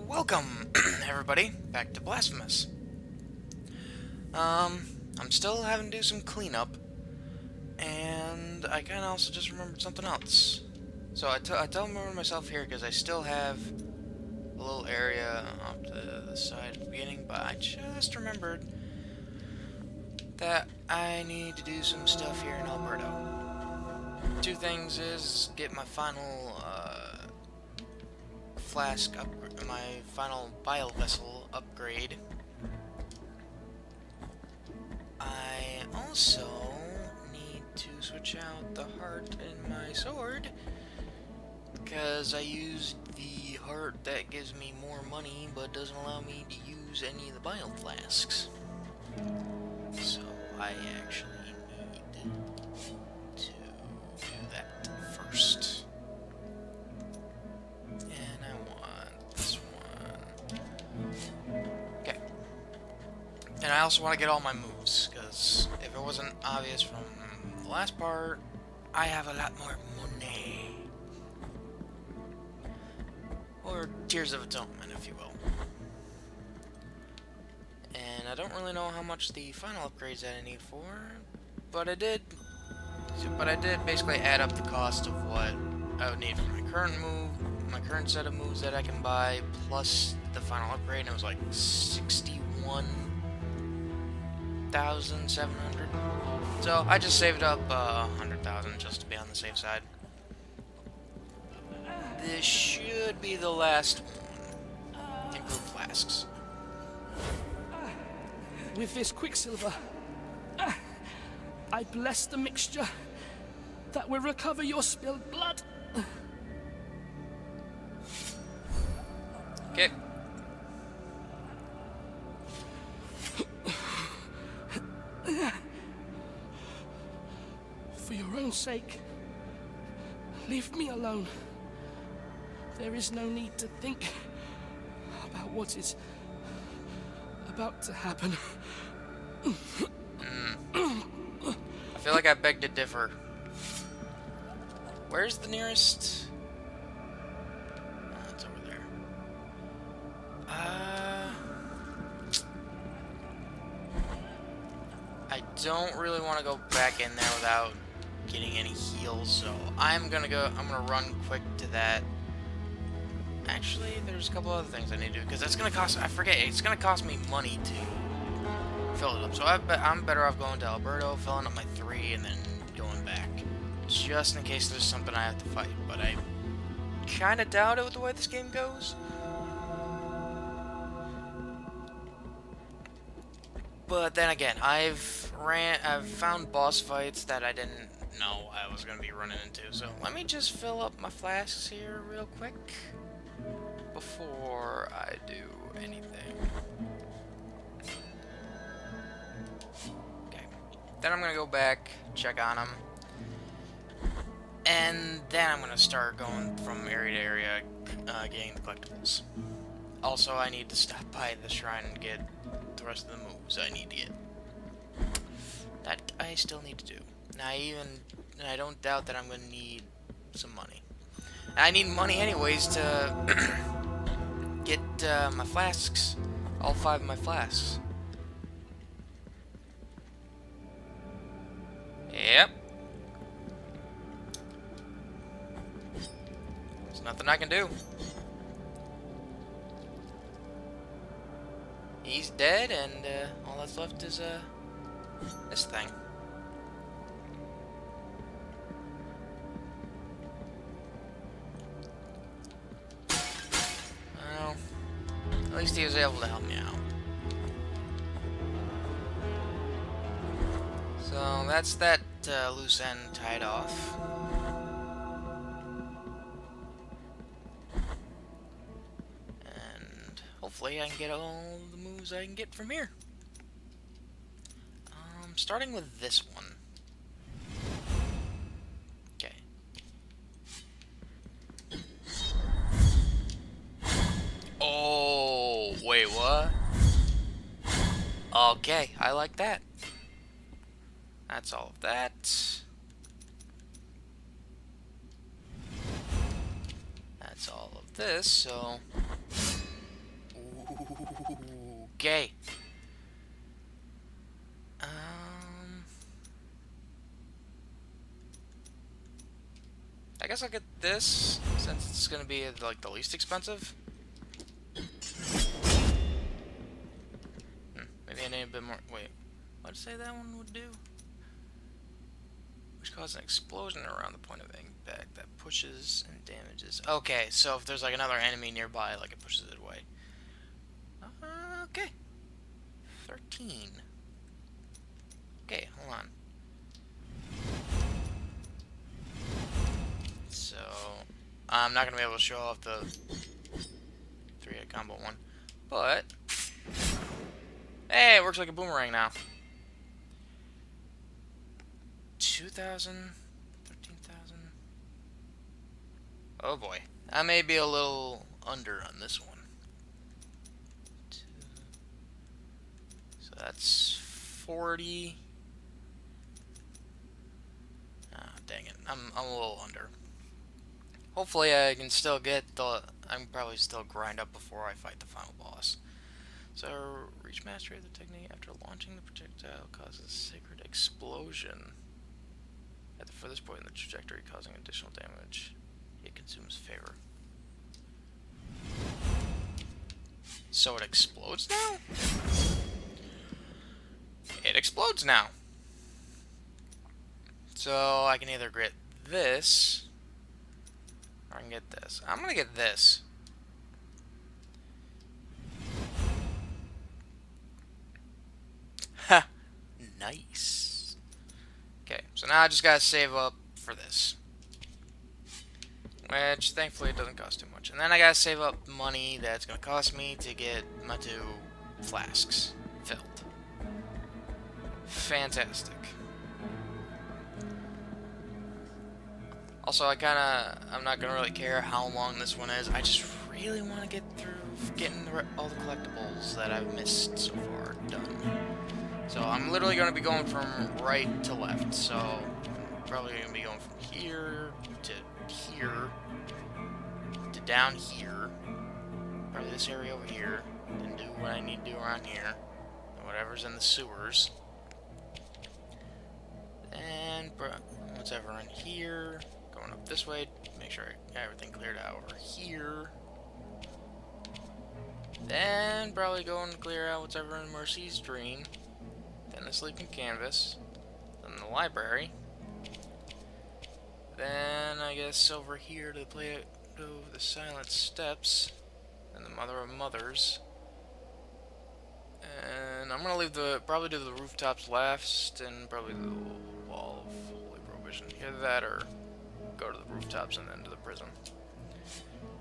Welcome, everybody, back to Blasphemous. I'm still having to do some cleanup, and I kind of also just remembered something else. So I teleported myself here because I still have a little area off to the side at the beginning, but I just remembered that I need to do some stuff here in Alberto. Two things is get my final, my final bile vessel upgrade. I also need to switch out the heart in my sword, because I used the heart that gives me more money, but doesn't allow me to use any of the bile flasks. So I actually need to do that first. And I want this one. Okay. And I also want to get all my moves, because if it wasn't obvious from the last part, I have a lot more money. Or Tears of Atonement, if you will. And I don't really know how much the final upgrades that I need for, but I did basically add up the cost of what I would need for my current move, my current set of moves that I can buy, plus the final upgrade, and it was like 61,700. So I just saved up 100,000 just to be on the safe side. This should be the last one. Improved flasks. With this quicksilver, I bless the mixture that will recover your spilled blood. Okay. For your own sake, leave me alone. There is no need to think about what is about to happen. I feel like I beg to differ. Where's the nearest? Oh, it's over there. I don't really want to go back in there without getting any heals, so I'm gonna run quick to that. Actually, there's a couple other things I need to do, because that's gonna cost, it's gonna cost me money to fill it up. So I'm better off going to Alberto, filling up my 3, and then going back. Just in case there's something I have to fight, but I kinda doubt it with the way this game goes. But then again, I've found boss fights that I didn't know I was gonna be running into. So let me just fill up my flasks here real quick before I do anything. Okay. Then I'm gonna go back, check on them, and then I'm gonna start going from area to area, getting the collectibles. Also, I need to stop by the shrine and get the rest of the moves I need to get. That I still need to do. And I don't doubt that I'm going to need some money. And I need money anyways to get my flasks, all 5 of my flasks. Yep. There's nothing I can do. He's dead, and all that's left is this thing. Well, at least he was able to help me out. So that's that loose end tied off. And hopefully I can get all the moves I can get from here. Starting with this one. Okay. Oh, wait, what? Okay, I like that. That's all of that. That's all of this, so Okay. I guess I'll get this, since it's gonna be, like, the least expensive. Maybe I need a bit more. Wait. What did I say that one would do? Which causes an explosion around the point of impact that pushes and damages. Okay, so if there's, like, another enemy nearby, like, it pushes it away. Okay. 13. Okay, hold on. So, I'm not going to be able to show off the 3-hit combo one. But, hey, it works like a boomerang now. 2,000, 13,000. Oh boy. I may be a little under on this one. So that's 40. Ah, dang it. I'm a little under. Hopefully I can still get the... I can probably still grind up before I fight the final boss. So, reach mastery of the technique after launching the projectile causes a sacred explosion. At the furthest point in the trajectory, causing additional damage. It consumes favor. So it explodes now? It explodes now. So I can either get this, or I can get this. I'm gonna get this. Ha! Nice. Okay, so now I just gotta save up for this. Which, thankfully, it doesn't cost too much. And then I gotta save up money that's gonna cost me to get my 2 flasks filled. Fantastic. Also, I'm not gonna really care how long this one is. I just really want to get through getting all the collectibles that I've missed so far done. So I'm literally gonna be going from right to left. So I'm probably gonna be going from here to here to down here. Probably this area over here. Then do what I need to do around here. And whatever's in the sewers. And whatever in here. Going up this way, make sure I got everything cleared out over here. Then probably going to clear out whatever in Mercy's Dream. Then the Sleeping Canvas. Then the library. Then I guess over here to the Silent Steps. And the Mother of Mothers. And I'm gonna probably do the Rooftops last, and probably the Wall of Holy Prohibition. Either that or go to the Rooftops and then to the prison.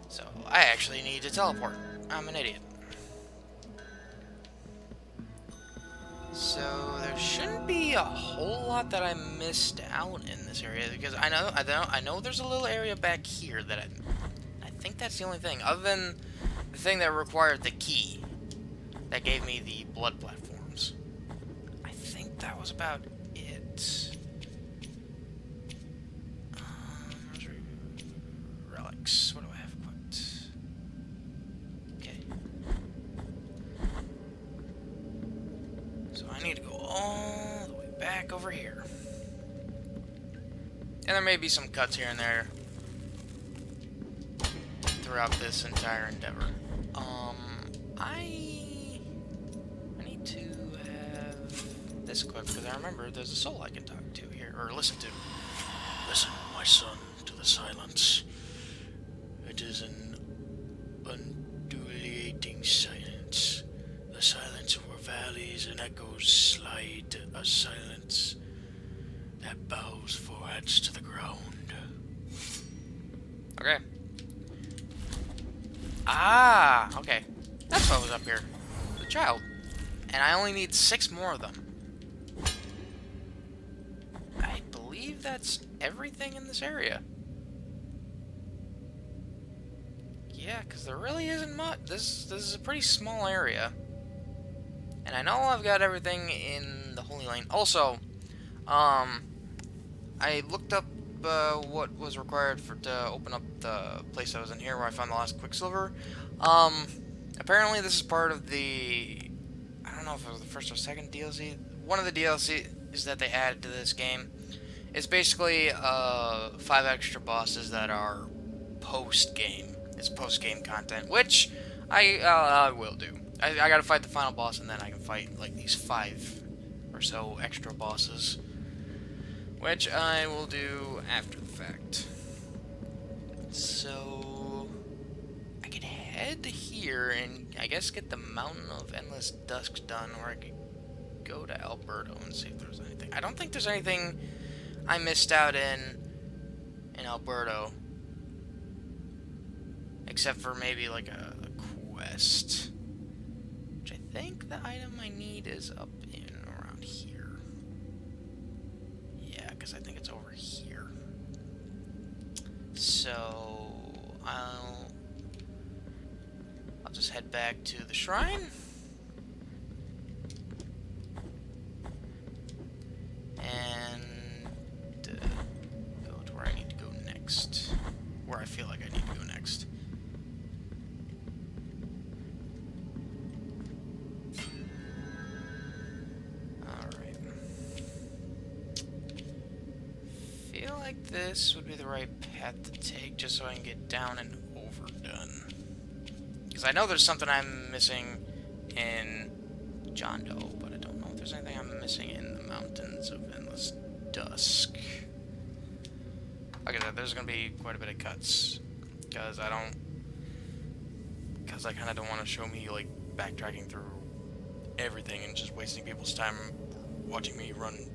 So, I actually need to teleport. I'm an idiot. So, there shouldn't be a whole lot that I missed out in this area, because I know there's a little area back here that I think that's the only thing, other than the thing that required the key that gave me the blood platforms. I think that was about it. Relics. What do I have equipped? Okay. So I need to go all the way back over here. And there may be some cuts here and there throughout this entire endeavor. I need to have this equipped because I remember there's a soul I can talk to here, or listen to. Listen, my son, to the silence. It is an undulating silence. A silence where valleys and echoes slide. A silence that bows foreheads to the ground. Okay. Ah, okay. That's what was up here. The child. And I only need 6 more of them. I believe that's everything in this area. Yeah, because there really isn't much. This is a pretty small area. And I know I've got everything in the Holy Lane. Also, I looked up what was required to open up the place I was in here where I found the last Quicksilver. Apparently this is part of the know if it was the first or second DLC. One of the DLCs that they added to this game is basically 5 extra bosses that are post-game. It's post-game content, which I will do. I gotta fight the final boss, and then I can fight like these 5 or so extra bosses, which I will do after the fact. So I could head here and I guess get the Mountain of Endless Dusk done, or I could go to Alberto and see if there's anything. I don't think there's anything I missed out in Alberto, except for maybe like a quest, which I think the item I need is up in around here. Yeah, because I think it's over here. So I'll just head back to the shrine. And go to where I need to go next. Where I feel like I need to go next. Alright. Feel like this would be the right path to take just so I can get down and overdone. Because I know there's something I'm missing in John Doe, but I don't know if there's anything I'm missing in the Mountains of Endless Dusk. Like I said, there's going to be quite a bit of cuts, because I kind of don't want to show me, like, backtracking through everything and just wasting people's time watching me run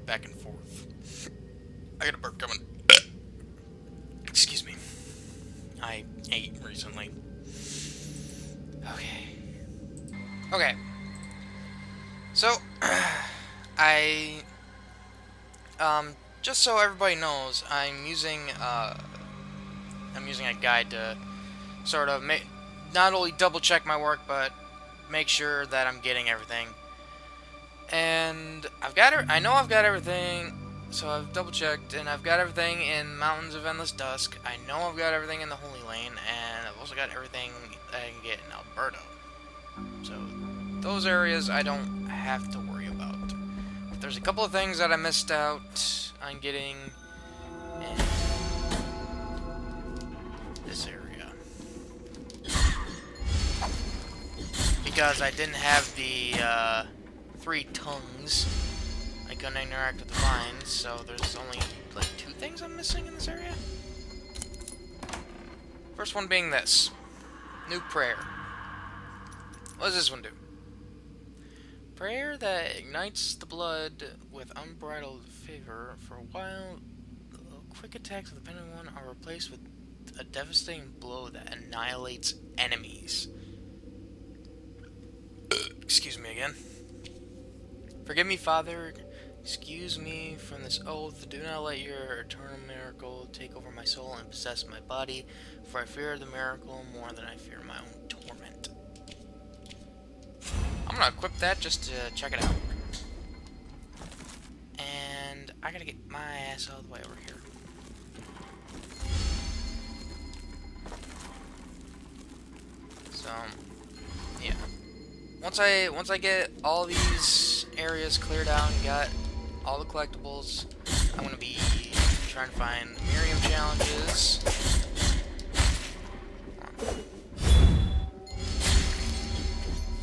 back and forth. I got a burp coming. Excuse me. I ate recently. Okay. So, just so everybody knows, I'm using a guide to sort of not only double check my work, but make sure that I'm getting everything. And I know I've got everything, so I've double checked, and I've got everything in Mountains of Endless Dusk. I know I've got everything in the Holy Lane, and I've also got everything that I can get in Alberto. So those areas I don't have to worry about. But there's a couple of things that I missed out on getting in this area, because I didn't have the 3 tongues. I couldn't interact with the vines, so there's only like 2 things I'm missing in this area. First one being this new prayer. What does this one do? Prayer that ignites the blood with unbridled favor. For a while, the quick attacks of the Penitent One are replaced with a devastating blow that annihilates enemies. Excuse me again. Forgive me, Father. Excuse me from this oath. Do not let your eternal miracle take over my soul and possess my body, for I fear the miracle more than I fear my own torment. I'm gonna equip that just to check it out. And I gotta get my ass all the way over here. So, yeah. Once I get all these areas cleared out and got all the collectibles, I'm gonna be trying to find Miriam challenges.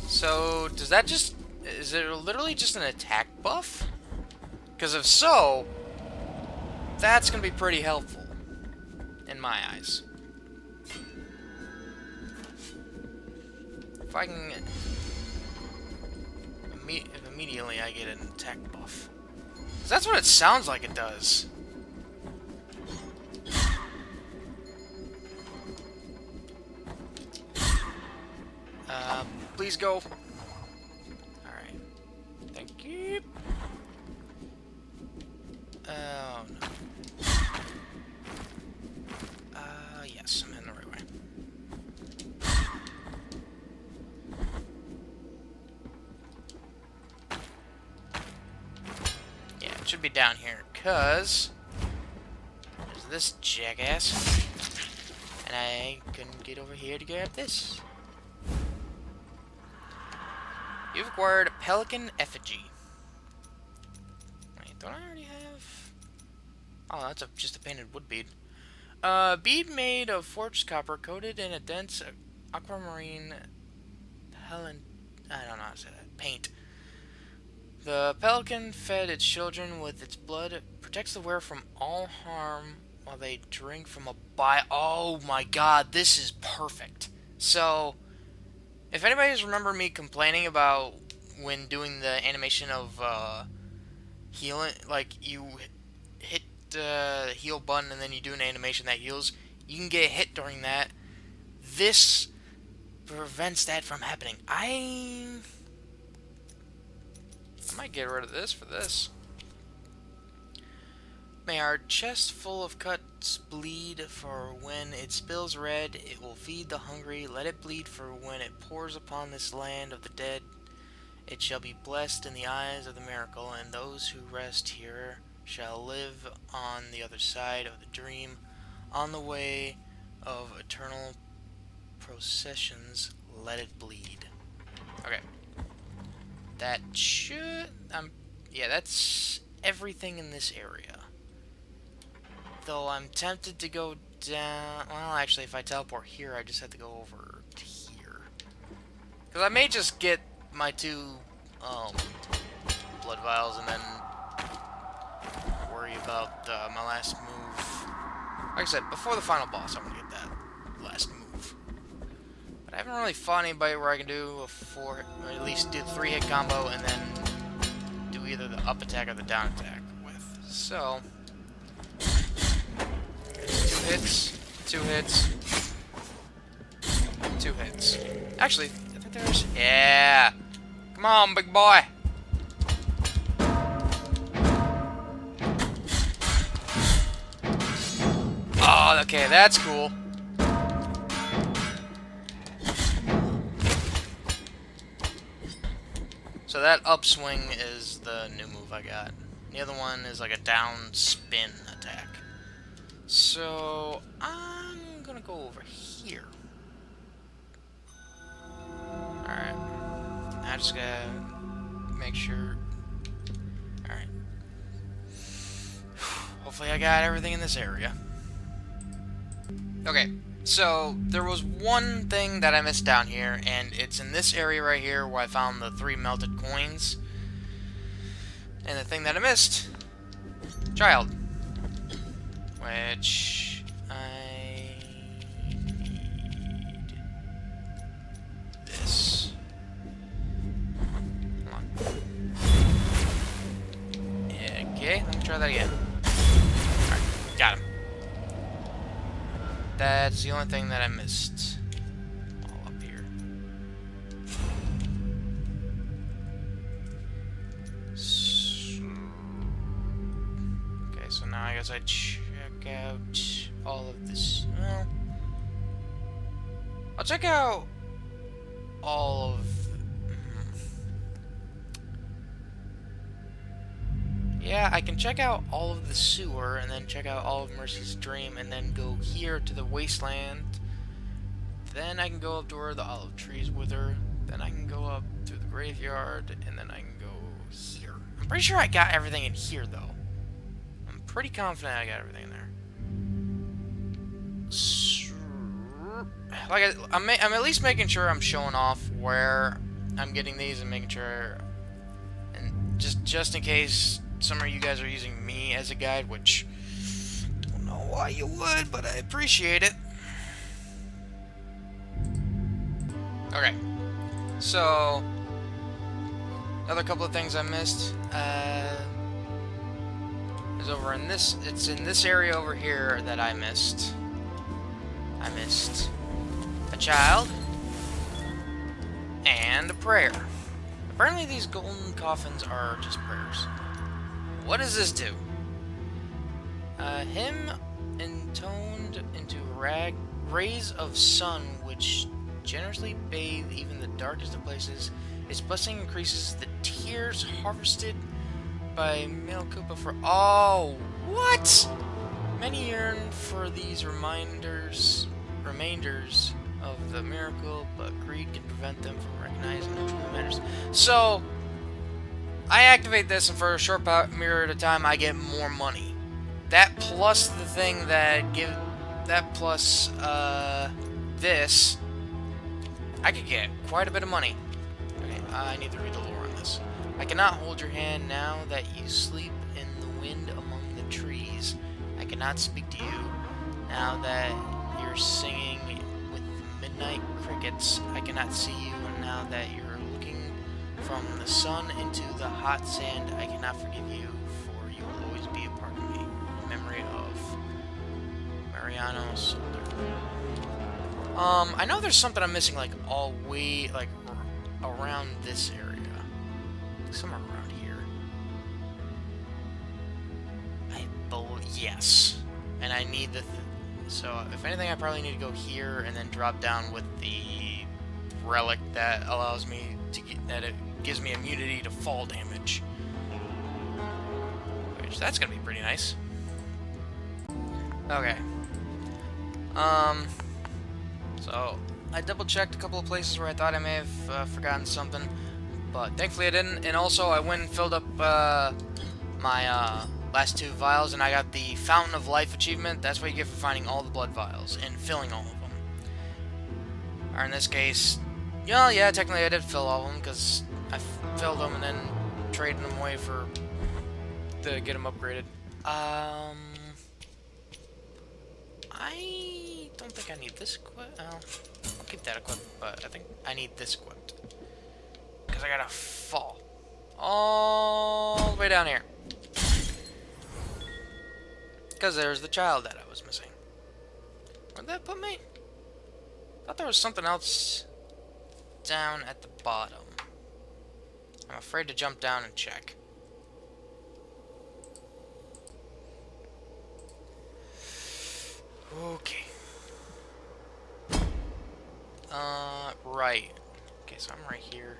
So, is it literally just an attack buff? Because if so, that's going to be pretty helpful, in my eyes. If I can, if immediately I get an attack buff. 'Cause that's what it sounds like it does. Please go. Alright. Thank you. Oh, no. Yes, I'm in the right way. Yeah, it should be down here, because there's this jackass, and I couldn't get over here to grab this. You've acquired Pelican Effigy. Wait, don't I already have... Oh, that's just a painted wood bead. Bead made of forged copper coated in a dense aquamarine I don't know how to say that. Paint. The pelican fed its children with its blood. It protects the wearer from all harm while they drink from a Oh my god, this is perfect. So, if anybody's remember me complaining about when doing the animation of healing, like you hit the heal button and then you do an animation that heals, you can get hit during that. This prevents that from happening. I might get rid of this for this. May our chest full of cuts bleed, for when it spills red, it will feed the hungry. Let it bleed, for when it pours upon this land of the dead, it shall be blessed in the eyes of the miracle, and those who rest here shall live on the other side of the dream, on the way of eternal processions. Let it bleed. Okay. That should... yeah, that's everything in this area. Though I'm tempted to go down... Well, actually, if I teleport here, I just have to go over to here. Because I may just get my 2 blood vials and then worry about my last move. Like I said, before the final boss, I'm going to get that last move. But I haven't really fought anybody where I can do a 4... or at least do the 3-hit combo and then do either the up attack or the down attack with. So... 2 hits, 2 hits, 2 hits. Actually, I think there's... Yeah! Come on, big boy! Oh, okay, that's cool. So that upswing is the new move I got. The other one is like a down spin attack. So, I'm gonna go over here. Alright. I just gotta make sure. Alright. Hopefully I got everything in this area. Okay, so there was one thing that I missed down here, and it's in this area right here where I found the 3 melted coins. And the thing that I missed, child. Which I need this. Come on. Okay, let me try that again. Alright, got him. That's the only thing that I missed. All up here. Okay, so now I guess I check out all of this. Well, I'll check out all of... Yeah, I can check out all of the sewer, and then check out all of Mercy's Dream, and then go here to the wasteland. Then I can go up to where the olive trees wither. Then I can go up through the graveyard, and then I can go here. I'm pretty sure I got everything in here, though. I'm pretty confident I got everything in there. Like, I'm at least making sure I'm showing off where I'm getting these and making sure, and just in case some of you guys are using me as a guide, which I don't know why you would, but I appreciate it. Okay, so another couple of things I missed is over in this. It's in this area over here that I missed. I missed a child and a prayer. Apparently these golden coffins are just prayers. What does this do? Hymn intoned into rays of sun which generously bathe even the darkest of places. Its blessing increases the tears harvested by Melkupa for... Oh, what? Many yearn for these remainders of the miracle, but greed can prevent them from recognizing the true matters. So, I activate this, and for a short period of time, I get more money. That plus the thing that plus this, I could get quite a bit of money. Okay, I need to read the lore on this. I cannot hold your hand now that you sleep in the wind among the trees. I cannot speak to you now that you're singing with midnight crickets. I cannot see you now that you're looking from the sun into the hot sand. I cannot forgive you, for you will always be a part of me. In memory of Mariano Solder. I know there's something I'm missing, like, all way, like, around this area. Somewhere around here. Yes. And I need the... so, if anything, I probably need to go here and then drop down with the relic that allows me to get... that it gives me immunity to fall damage. Which, that's gonna be pretty nice. Okay. So, I double-checked a couple of places where I thought I may have forgotten something, but thankfully I didn't. And also, I went and filled up my last 2 vials, and I got the Fountain of Life achievement. That's what you get for finding all the blood vials and filling all of them. Or in this case, yeah, technically I did fill all of them, because I filled them and then traded them away to get them upgraded. I don't think I need this equipped. I'll keep that equipped, but I think I need this equipped. Because I gotta fall all the way down here. Because there's the child that I was missing. Where'd that put me? I thought there was something else down at the bottom. I'm afraid to jump down and check. Okay. Right. Okay, so I'm right here.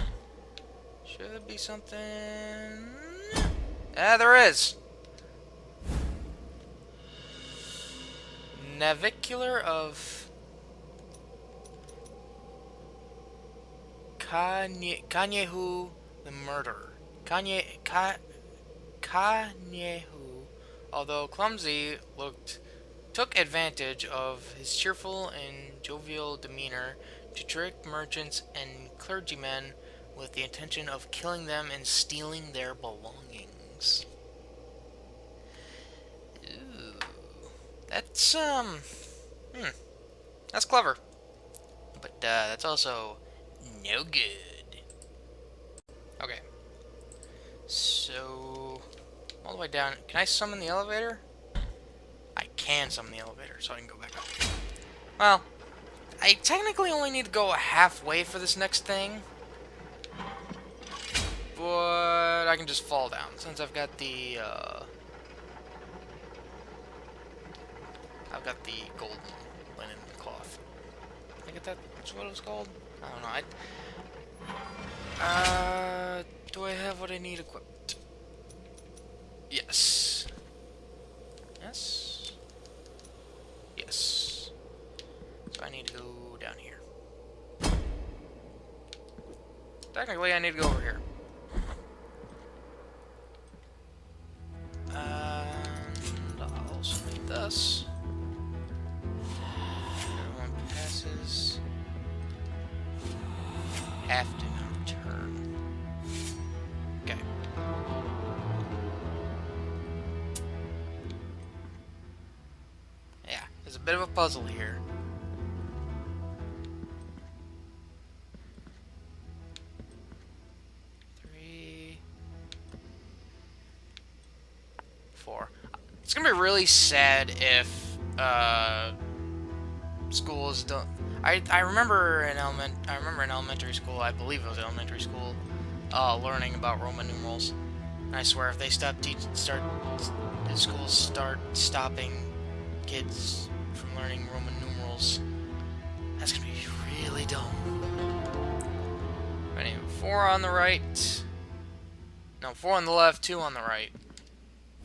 Should be something... ah, there is! Navicular of... Kanyehu the Murderer. Kanyehu, although clumsy, took advantage of his cheerful and jovial demeanor to trick merchants and clergymen with the intention of killing them and stealing their belongings. Ooh. That's, that's clever. But, that's also no good. Okay. So, all the way down. Can I summon the elevator? I can summon the elevator, so I can go back up. Well, I technically only need to go halfway for this next thing. But I can just fall down, since I've got the, golden linen cloth. I think that's what it was called? I don't know. Do I have what I need equipped? Yes. Yes. Yes. So I need to go down here. Technically, I need to go over here. And I'll also need this. Everyone passes. Have to now turn. Okay. Yeah, there's a bit of a puzzle here. It's gonna be really sad if schools don't. I remember in elementary school. I believe it was elementary school, learning about Roman numerals. And I swear, if they schools start stopping kids from learning Roman numerals, that's gonna be really dumb. But anyway, 4 on the right. No, 4 on the left, 2 on the right.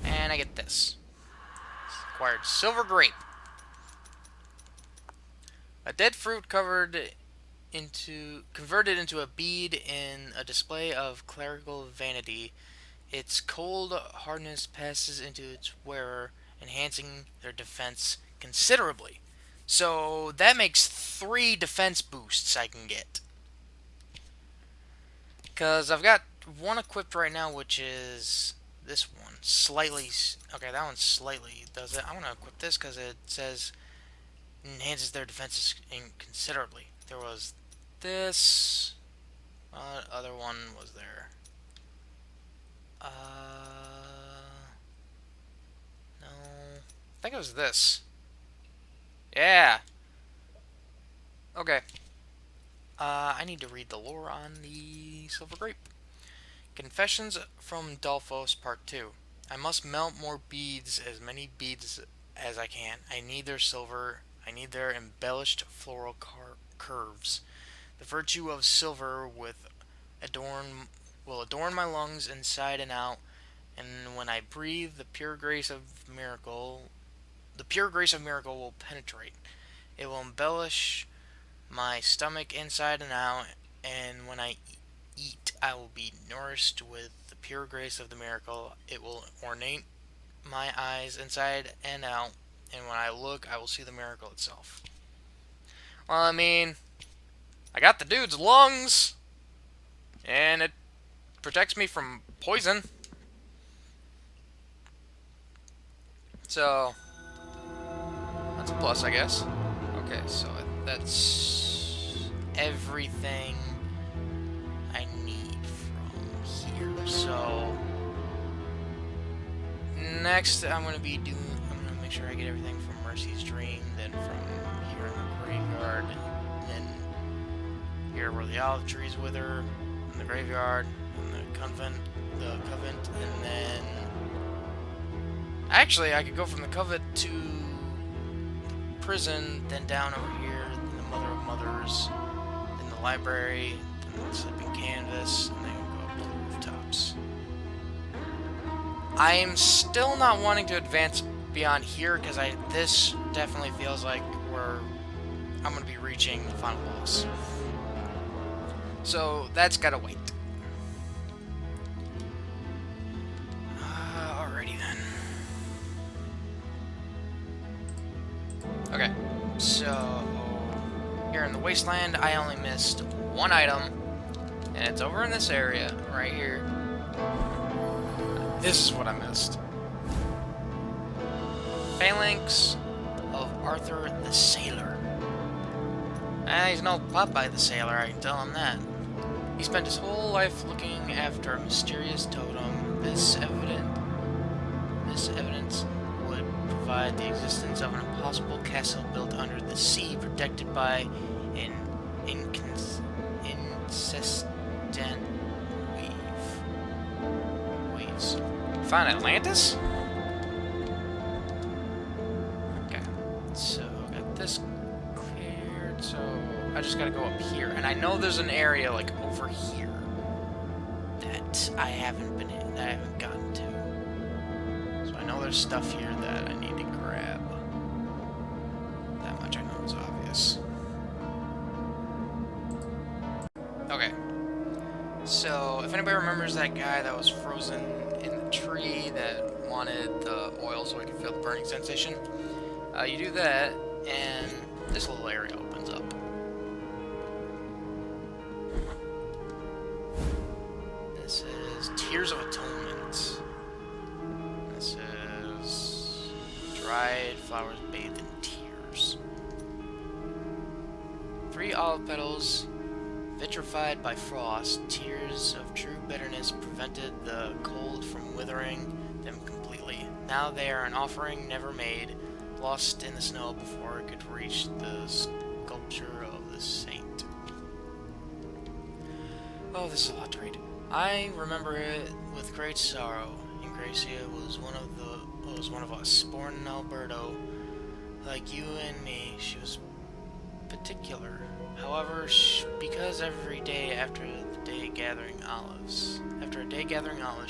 And I get this. Acquired silver grape. A dead fruit converted into a bead in a display of clerical vanity. Its cold hardness passes into its wearer, enhancing their defense considerably. So that makes 3 defense boosts I can get. Because I've got one equipped right now, which is this one. Slightly. Okay, that one slightly does it. I want to equip this because it says enhances their defenses considerably. There was this. Other one was there. No. I think it was this. Yeah. Okay. I need to read the lore on the Silver Grape. Confessions from Dolphos Part 2. I must melt more beads, as many beads as I can. I need their silver. I need their embellished floral curves. The virtue of silver will adorn my lungs inside and out, and when I breathe, the pure grace of miracle will penetrate. It will embellish my stomach inside and out, and when I eat, I will be nourished with the pure grace of the miracle. It will ornate my eyes inside and out, and when I look, I will see the miracle itself. Well, I mean, I got the dude's lungs, and it protects me from poison. So, that's a plus, I guess. Okay, so that's everything I need from here. So, next I'm going to make sure I get everything from Mercy's Dream, then from here in the graveyard, and then here where the olive trees wither, in the graveyard, in the convent, and then actually I could go from the convent to the prison, then down over here, then the Mother of Mothers, then the library, then the Sleeping Canvas, and then go up to the Rooftops. I am still not wanting to advance beyond here because this definitely feels like I'm going to be reaching the final boss. So that's gotta wait. Alrighty then. Okay, so here in the wasteland, I only missed one item, and it's over in this area right here. This is what I missed. Phalanx of Arthur the Sailor. He's no Popeye the Sailor, I can tell him that. He spent his whole life looking after a mysterious totem. This evidence would provide the existence of an impossible castle built under the sea, protected by an incessant waves. Found Atlantis? Okay, so got this cleared, so I just gotta go up here. And I know there's an area, like, over here that I haven't gotten to. So I know there's stuff here that I need to grab. That much I know is obvious. Okay. So, if anybody remembers that guy that was frozen in the tree that wanted the oil so he could feel the burning sensation, you do that, and this little area opens up. This is Tears of Atonement. This is dried flowers bathed in tears. 3 olive petals vitrified by frost. Tears of true bitterness prevented the cold from withering them completely. Now they are an offering never made, lost in the snow before it could reach the sculpture of the saint. Oh, this is a lot to read. I remember it with great sorrow. Ingracia was one of us, born in Alberto. Like you and me, she was particular. However, because every day after a day gathering olives,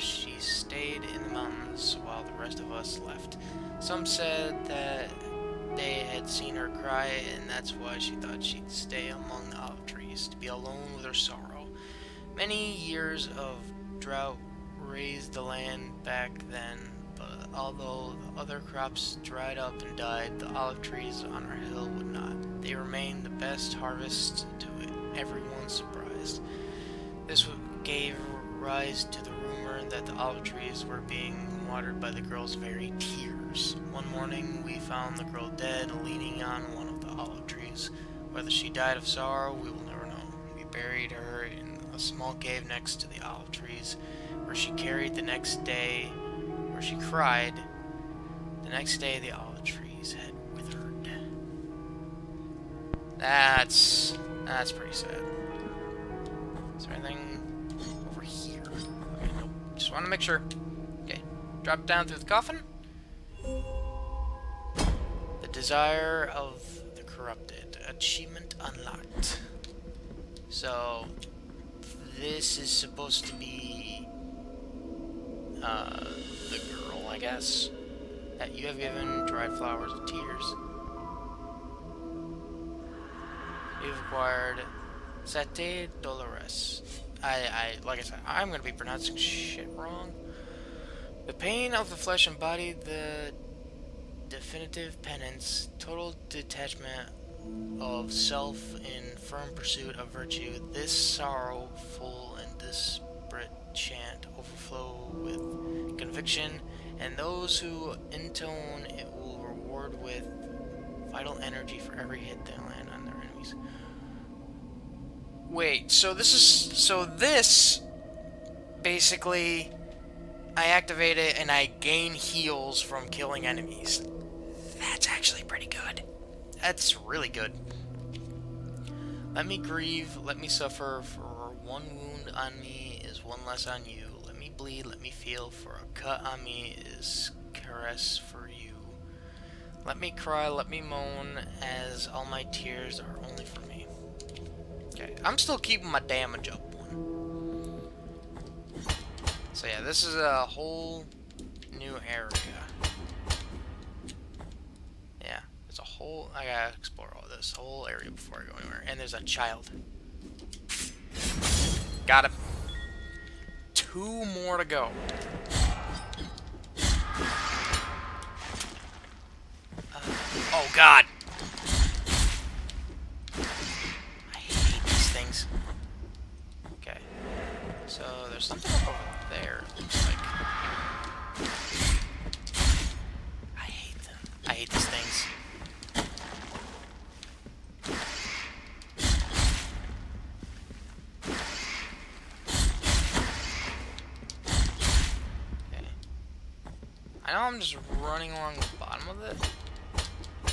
she stayed in the mountains while the rest of us left. Some said that day had seen her cry, and that's why she thought she'd stay among the olive trees, to be alone with her sorrow. Many years of drought raised the land back then, but although the other crops dried up and died, the olive trees on our hill would not. They remained the best harvest to everyone's surprise. This gave rise to the rumor that the olive trees were being watered by the girl's very tears. One morning, we found the girl dead, leaning on one of the olive trees. Whether she died of sorrow, we will never know. We buried her in a small cave next to the olive trees, where she cried. The next day, the olive trees had withered. That's pretty sad. Is there anything over here? Okay, nope. Just want to make sure. Okay, drop down through the coffin. The desire of the corrupted. Achievement unlocked. So, this is supposed to be the girl, I guess, that you have given dried flowers of tears. You've acquired Sete Dolores. Like I said, I'm gonna be pronouncing shit wrong. The pain of the flesh and body, the definitive penance, total detachment of self in firm pursuit of virtue. This sorrowful and desperate chant overflow with conviction, and those who intone it will reward with vital energy for every hit they land on their enemies. Wait, so this basically, I activate it and I gain heals from killing enemies. That's actually pretty good. That's really good. Let me grieve, let me suffer, for one wound on me is one less on you. Let me bleed, let me feel, for a cut on me is caress for you. Let me cry, let me moan, as all my tears are only for me. Okay, I'm still keeping my damage up one. So yeah, this is a whole new area. Yeah, there's a whole... I gotta explore all this whole area before I go anywhere. And there's a child. Got him. 2 more to go. Oh god! I hate these things. Okay. So there's something up over there. Looks like. I hate them. I hate these things. Okay. I know I'm just running along the bottom of it.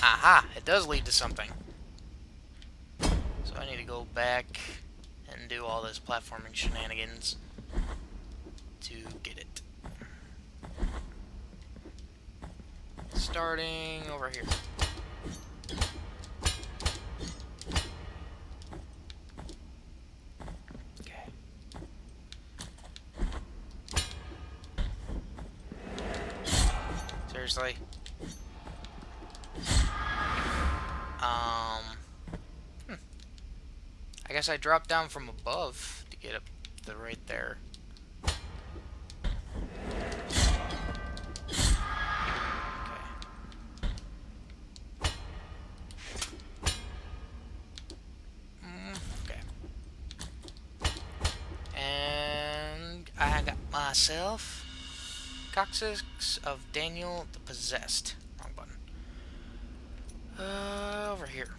Aha! It does lead to something. So I need to go back and do all this platforming shenanigans to get it. Starting over here. Okay. Seriously? I guess I dropped down from above to get up to right there. Okay. And I got myself Coccyx of Daniel the Possessed. Wrong button. Over here.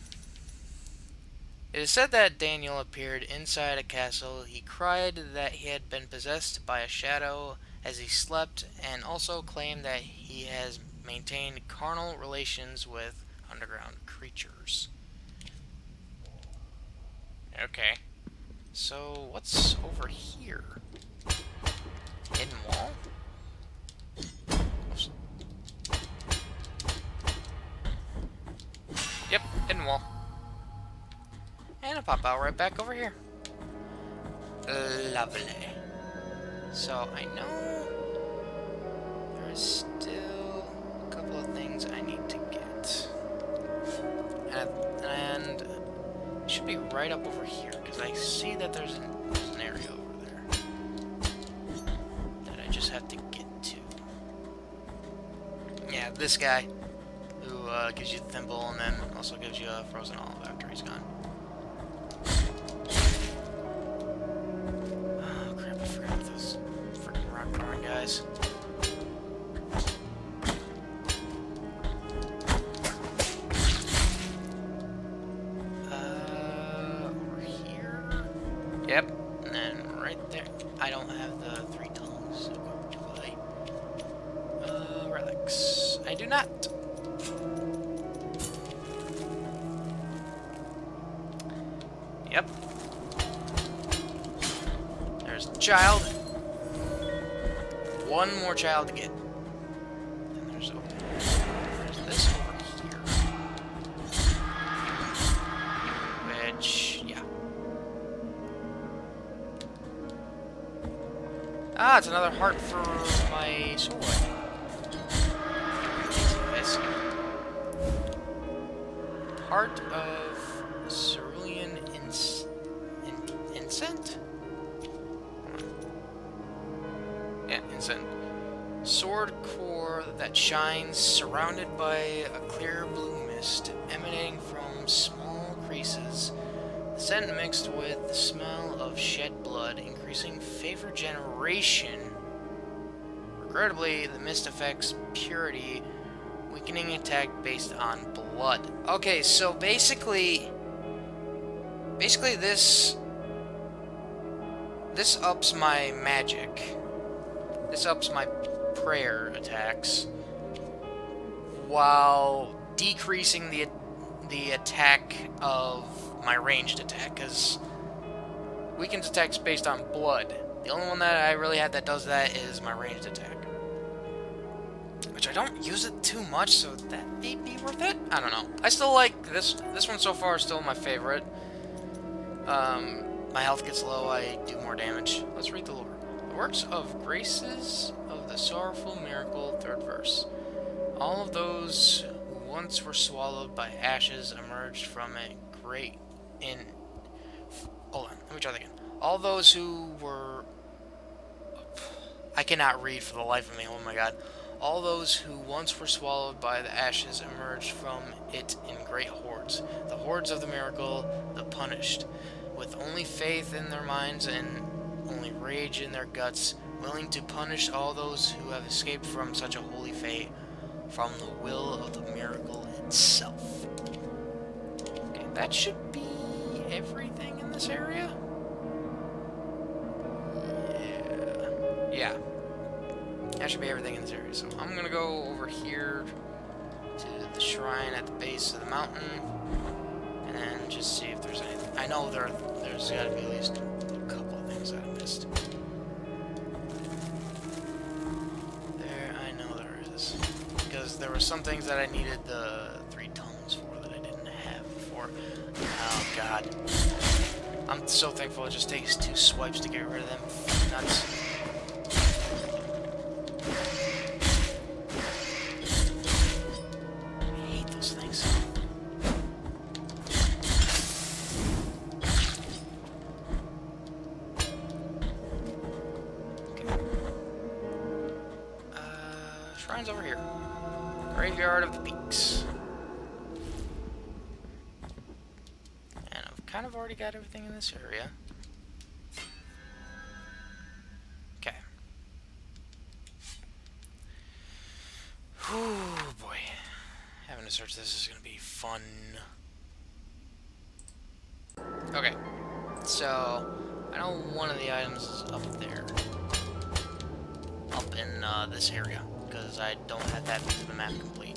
It is said that Daniel appeared inside a castle. He cried that he had been possessed by a shadow as he slept, and also claimed that he has maintained carnal relations with underground creatures. Okay. So, what's over here? Hidden wall? Oops. Yep, hidden wall. And I'll pop out right back over here. Lovely. So, I know there is still a couple of things I need to get. And it should be right up over here, because I see that there's an area over there that I just have to get to. Yeah, this guy, who gives you the thimble and then also gives you a frozen olive after he's gone. Oh crap, I forgot about those freaking rock throwing guys. Over here? Yep, and then right there. I don't have the 3 tongues, so do I? Relics. I do not. Yep. There's a child. One more child to get. And there's this over here. Which, yeah. Ah, it's another heart for my sword. Heart of cerulean incent? Yeah, incent. Sword core that shines, surrounded by a clear blue mist emanating from small creases. The scent mixed with the smell of shed blood, increasing favor generation. Regrettably, the mist affects purity, weakening attack based on blood. Okay, so basically this ups my magic. This ups my prayer attacks while decreasing the attack of my ranged attack, because weakens attacks based on blood. The only one that I really have that does that is my ranged attack. Which I don't use it too much, so that may be worth it? I don't know. I still like this one so far is still my favorite. My health gets low, I do more damage. Let's read the lore. The works of graces of the sorrowful miracle, 3rd verse. All of those who once were swallowed by ashes emerged from it hold on, let me try that again. All those who were... I cannot read for the life of me, oh my god. All those who once were swallowed by the ashes emerged from it in great hordes. The hordes of the miracle, the punished. With only faith in their minds and only rage in their guts, willing to punish all those who have escaped from such a holy fate, from the will of the miracle itself. Okay, that should be everything in this area? Yeah. That should be everything in this area. So I'm gonna go over here to the shrine at the base of the mountain and then just see if there's anything. I know there's gotta be at least a couple of things I missed. I know there is. Because there were some things that I needed the 3 tongues for that I didn't have before. Oh god. I'm so thankful it just takes 2 swipes to get rid of them nuts. Shrine's over here. Graveyard of the Peaks. And I've kind of already got everything in this area. Okay. Oh boy. Having to search this is going to be fun. Okay. So, I know one of the items is up there. Up in this area. Because I don't have that piece of the map complete.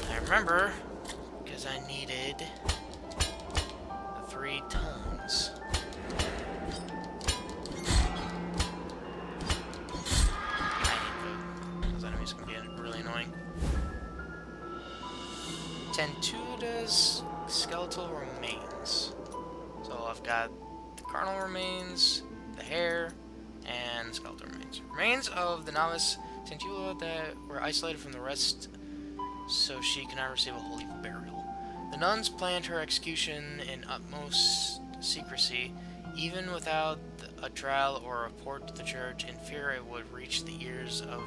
I remember, because I needed the 3 tongues. Those enemies can be really annoying. Tentuda's skeletal remains. So I've got the carnal remains, the hair, and skeletal remains. Remains of the novice Tentula that were isolated from the rest so she cannot receive a holy burial. The nuns planned her execution in utmost secrecy, even without a trial or a report to the church, in fear it would reach the ears of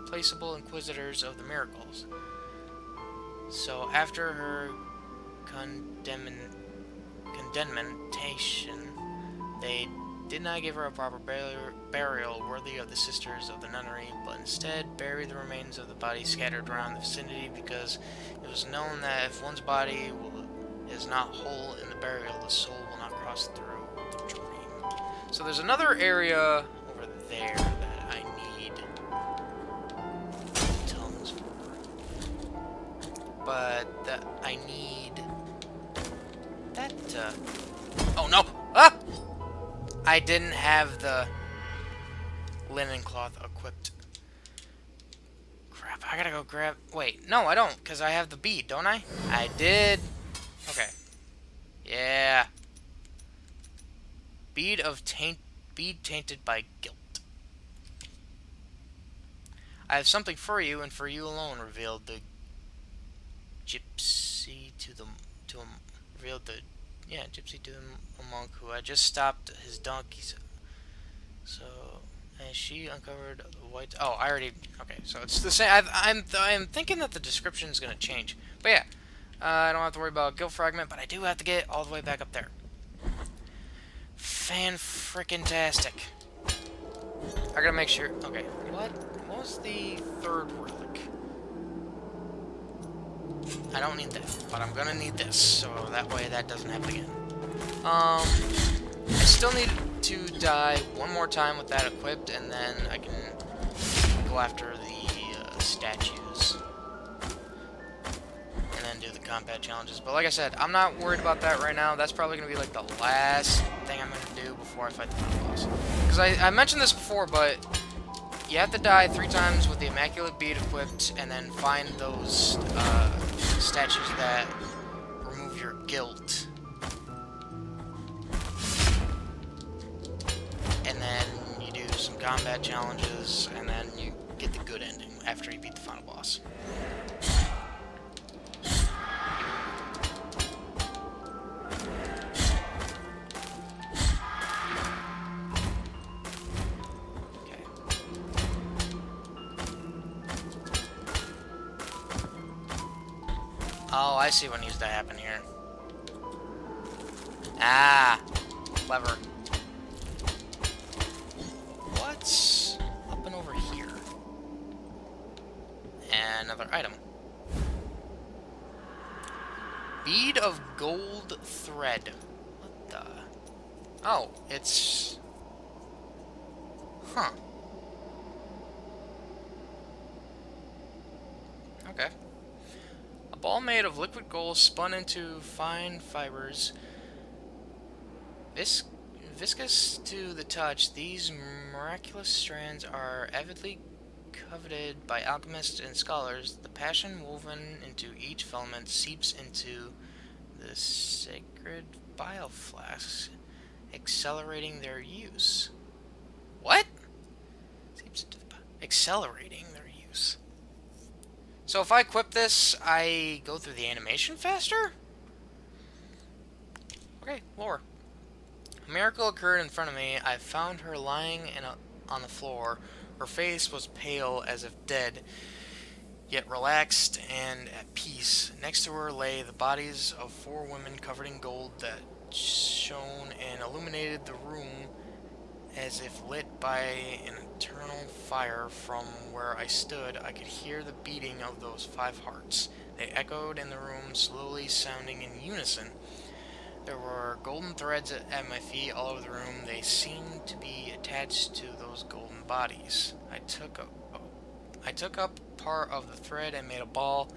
implacable inquisitors of the miracles. So after her condemnation, they did not give her a proper burial worthy of the sisters of the nunnery, but instead buried the remains of the body scattered around the vicinity, because it was known that if one's body is not whole in the burial, the soul will not cross through the dream. So there's another area over there that I need tongues for, but I need that. Oh no! Ah! I didn't have the linen cloth equipped. Crap, I gotta go grab... Wait, no, I don't, because I have the bead, don't I? I did. Okay. Yeah. Bead tainted by guilt. I have something for you, and for you alone, revealed the gypsy to a monk who had just stopped his donkey. So, as she uncovered the white... Oh, I already... Okay, so it's the same... I'm thinking that the description is going to change. But yeah, I don't have to worry about guilt fragment, but I do have to get all the way back up there. Fan-frickin-tastic. I gotta make sure... Okay, what was the third relic? I don't need that, but I'm gonna need this, so that way that doesn't happen again. I still need to die one more time with that equipped, and then I can go after the statues. And then do the combat challenges. But like I said, I'm not worried about that right now. That's probably going to be like the last thing I'm going to do before I fight the final boss. Because I mentioned this before, but you have to die 3 times with the Immaculate Bead equipped, and then find those statues that remove your guilt. And then you do some combat challenges, and then you get the good ending after you beat the final boss. Okay. Oh, I see what needs to happen here. Ah, clever. What's up and over here? Another item. Bead of gold thread. What the? Oh, it's... Huh. Okay. A ball made of liquid gold spun into fine fibers. Viscous to the touch, these miraculous strands are avidly coveted by alchemists and scholars. The passion woven into each filament seeps into the sacred bioflasks, accelerating their use. What? Seeps into the accelerating their use. So if I equip this, I go through the animation faster? Okay, lore. A miracle occurred in front of me. I found her lying on the floor. Her face was pale as if dead, yet relaxed and at peace. Next to her lay the bodies of 4 women covered in gold that shone and illuminated the room as if lit by an eternal fire. From where I stood, I could hear the beating of those 5 hearts. They echoed in the room, slowly sounding in unison. There were golden threads at my feet all over the room. They seemed to be attached to those golden bodies. I took up part of the thread and made a ball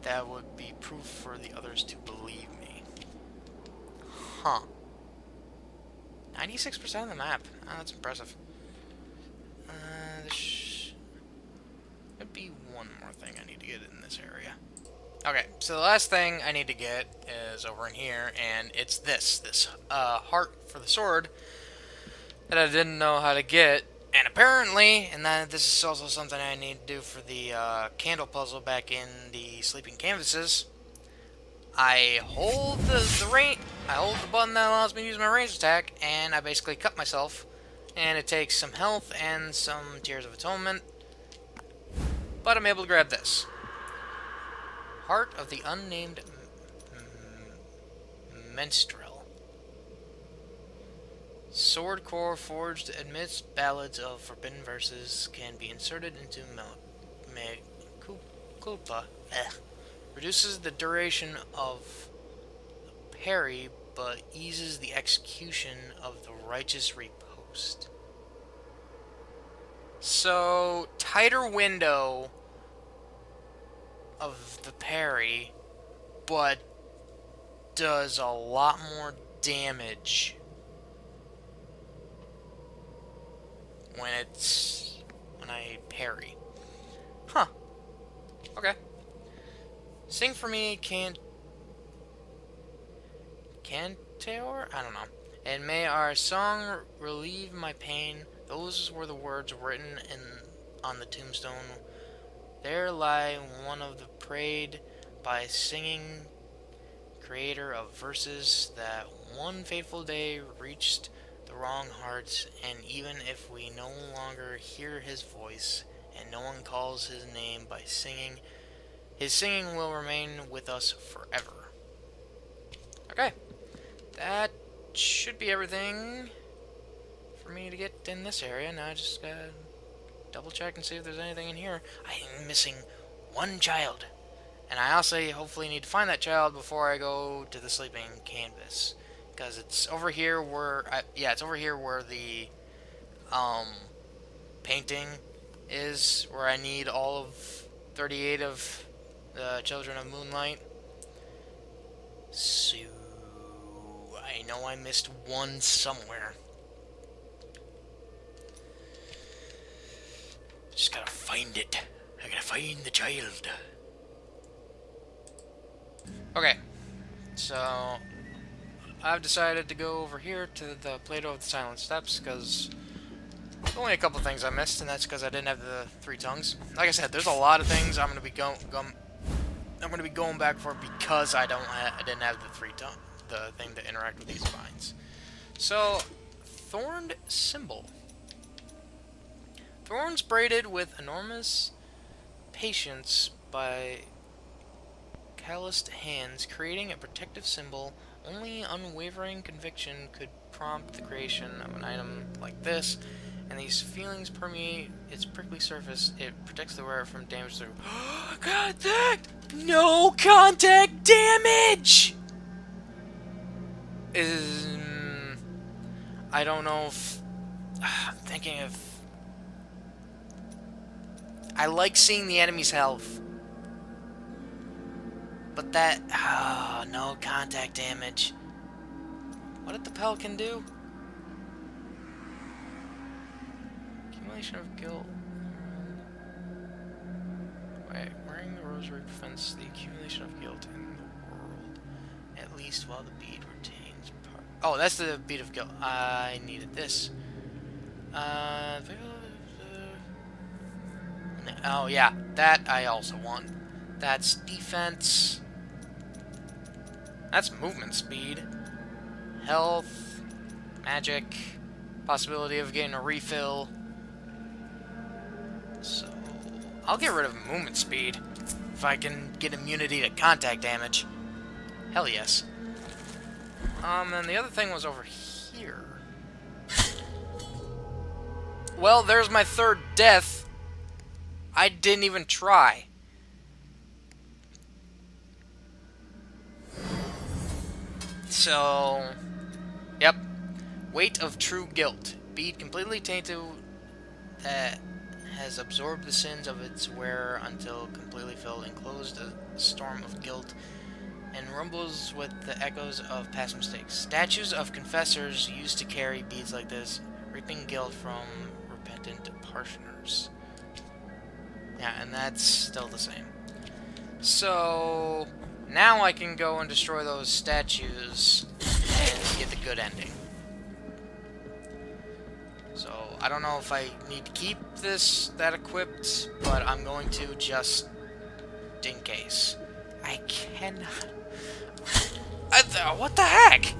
that would be proof for the others to believe me. Huh. 96% of the map. Oh, that's impressive. There should be one more thing I need to get in this area. Okay, so the last thing I need to get is over in here, and it's this heart for the sword that I didn't know how to get And apparently, and that this is also something I need to do for the candle puzzle back in the sleeping canvases. I hold I hold the button that allows me to use my range attack, and I basically cut myself. And it takes some health and some Tears of Atonement. But I'm able to grab this. Heart of the Unnamed Minstrel. Sword core forged amidst ballads of forbidden verses can be inserted into Kulpa. Reduces the duration of the parry, but eases the execution of the righteous riposte. So, tighter window of the parry, but does a lot more damage when I parry. Huh. Okay. Sing for me, Cantor? I don't know. And may our song relieve my pain. Those were the words written on the tombstone. There lie one of the prayed by singing creator of verses that one fateful day reached the wrong hearts, and even if we no longer hear his voice and no one calls his name by singing, his singing will remain with us forever. Okay, that should be everything for me to get in this area. Now I just gotta double check and see if there's anything in here. I'm missing one child. And I also hopefully need to find that child before I go to the sleeping canvas. Because it's over here where... it's over here where the painting is. Where I need all of 38 of the Children of Moonlight. So... I know I missed one somewhere. Just gotta find it. I gotta find the child. Okay, so I've decided to go over here to the Plato of the Silent Steps because there's only a couple things I missed, and that's because I didn't have the 3 tongues. Like I said, there's a lot of things I'm gonna be going back for because I didn't have the thing to interact with these vines. So, Thorned Symbol. Thorns braided with enormous patience by calloused hands, creating a protective symbol. Only unwavering conviction could prompt the creation of an item like this, and these feelings permeate its prickly surface. It protects the wearer from damage through contact! No contact damage! I don't know if... I'm thinking of... I like seeing the enemy's health. But that... Oh, no contact damage. What did the Pelican do? Accumulation of guilt. Wait, wearing the rosary prevents the accumulation of guilt in the world. At least while the bead retains part... Oh, that's the bead of guilt. I needed this. Oh, yeah. That I also want. That's defense. That's movement speed. Health. Magic. Possibility of getting a refill. So, I'll get rid of movement speed if I can get immunity to contact damage. Hell yes. And the other thing was over here. Well, there's my 3rd death. I didn't even try. So, yep. Weight of true guilt. Bead completely tainted that has absorbed the sins of its wearer until completely filled, enclosed a storm of guilt, and rumbles with the echoes of past mistakes. Statues of confessors used to carry beads like this, reaping guilt from repentant parishioners. Yeah, and that's still the same. So, now I can go and destroy those statues and get the good ending. So I don't know if I need to keep that equipped, but I'm going to just in case. I cannot. What the heck?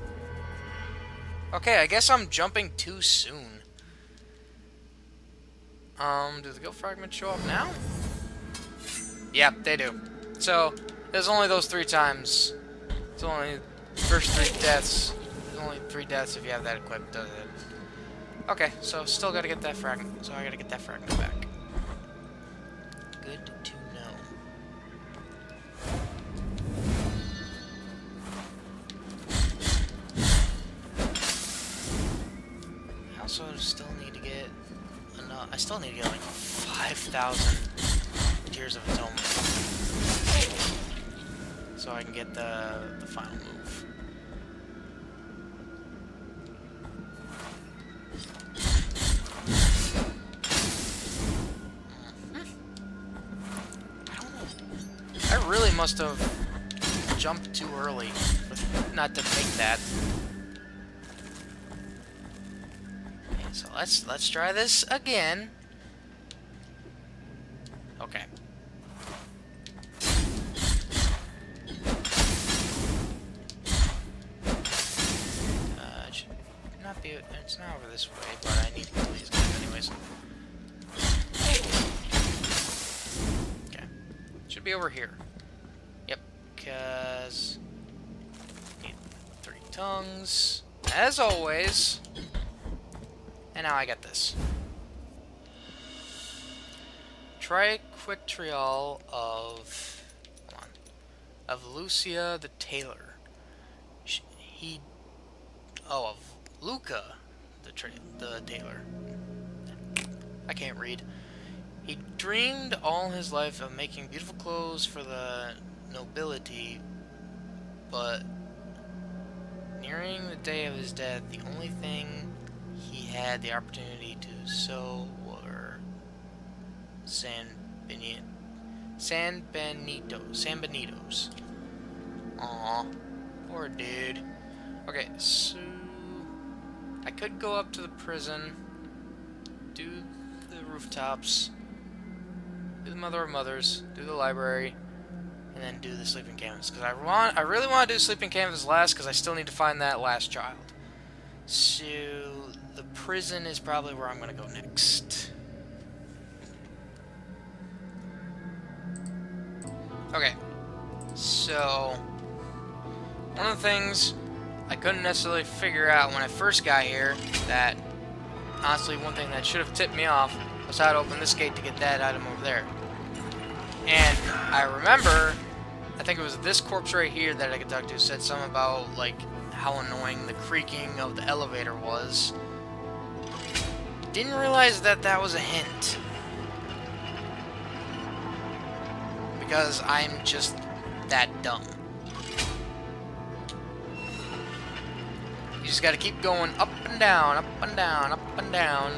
Okay, I guess I'm jumping too soon. Do the guild fragments show up now? Yep, they do. So, there's only those 3 times. It's only first 3 deaths. There's only 3 deaths if you have that equipped, does it? Okay, so still gotta get that fragment. So I gotta get that fragment back. Good to know. I also still need to get enough. I still need to get like 5,000 Tears of Atonement, so I can get the final move. I don't know. I really must have jumped too early not to make that. Okay, so let's try this again. Okay. It's not over this way, but I need to kill these guys anyways. Okay. Should be over here. Yep, because need 3 tongues, as always. And now I got this. Try a quick trial of Lucia the Tailor. Of Luca the Tailor. I can't read. He dreamed all his life of making beautiful clothes for the nobility, but nearing the day of his death, the only thing he had the opportunity to sew were San Benitos. Aw, poor dude. Okay, so I could go up to the prison, do the rooftops, do the Mother of Mothers, do the library, and then do the sleeping canvas. Because I really want to do sleeping canvas last, because I still need to find that last child. So the prison is probably where I'm going to go next. Okay, so one of the things I couldn't necessarily figure out when I first got here, that honestly one thing that should have tipped me off was how to open this gate to get that item over there. And I remember, I think it was this corpse right here that I could talk to said something about like how annoying the creaking of the elevator was. Didn't realize that that was a hint, because I'm just that dumb. You just gotta keep going up and down, up and down, up and down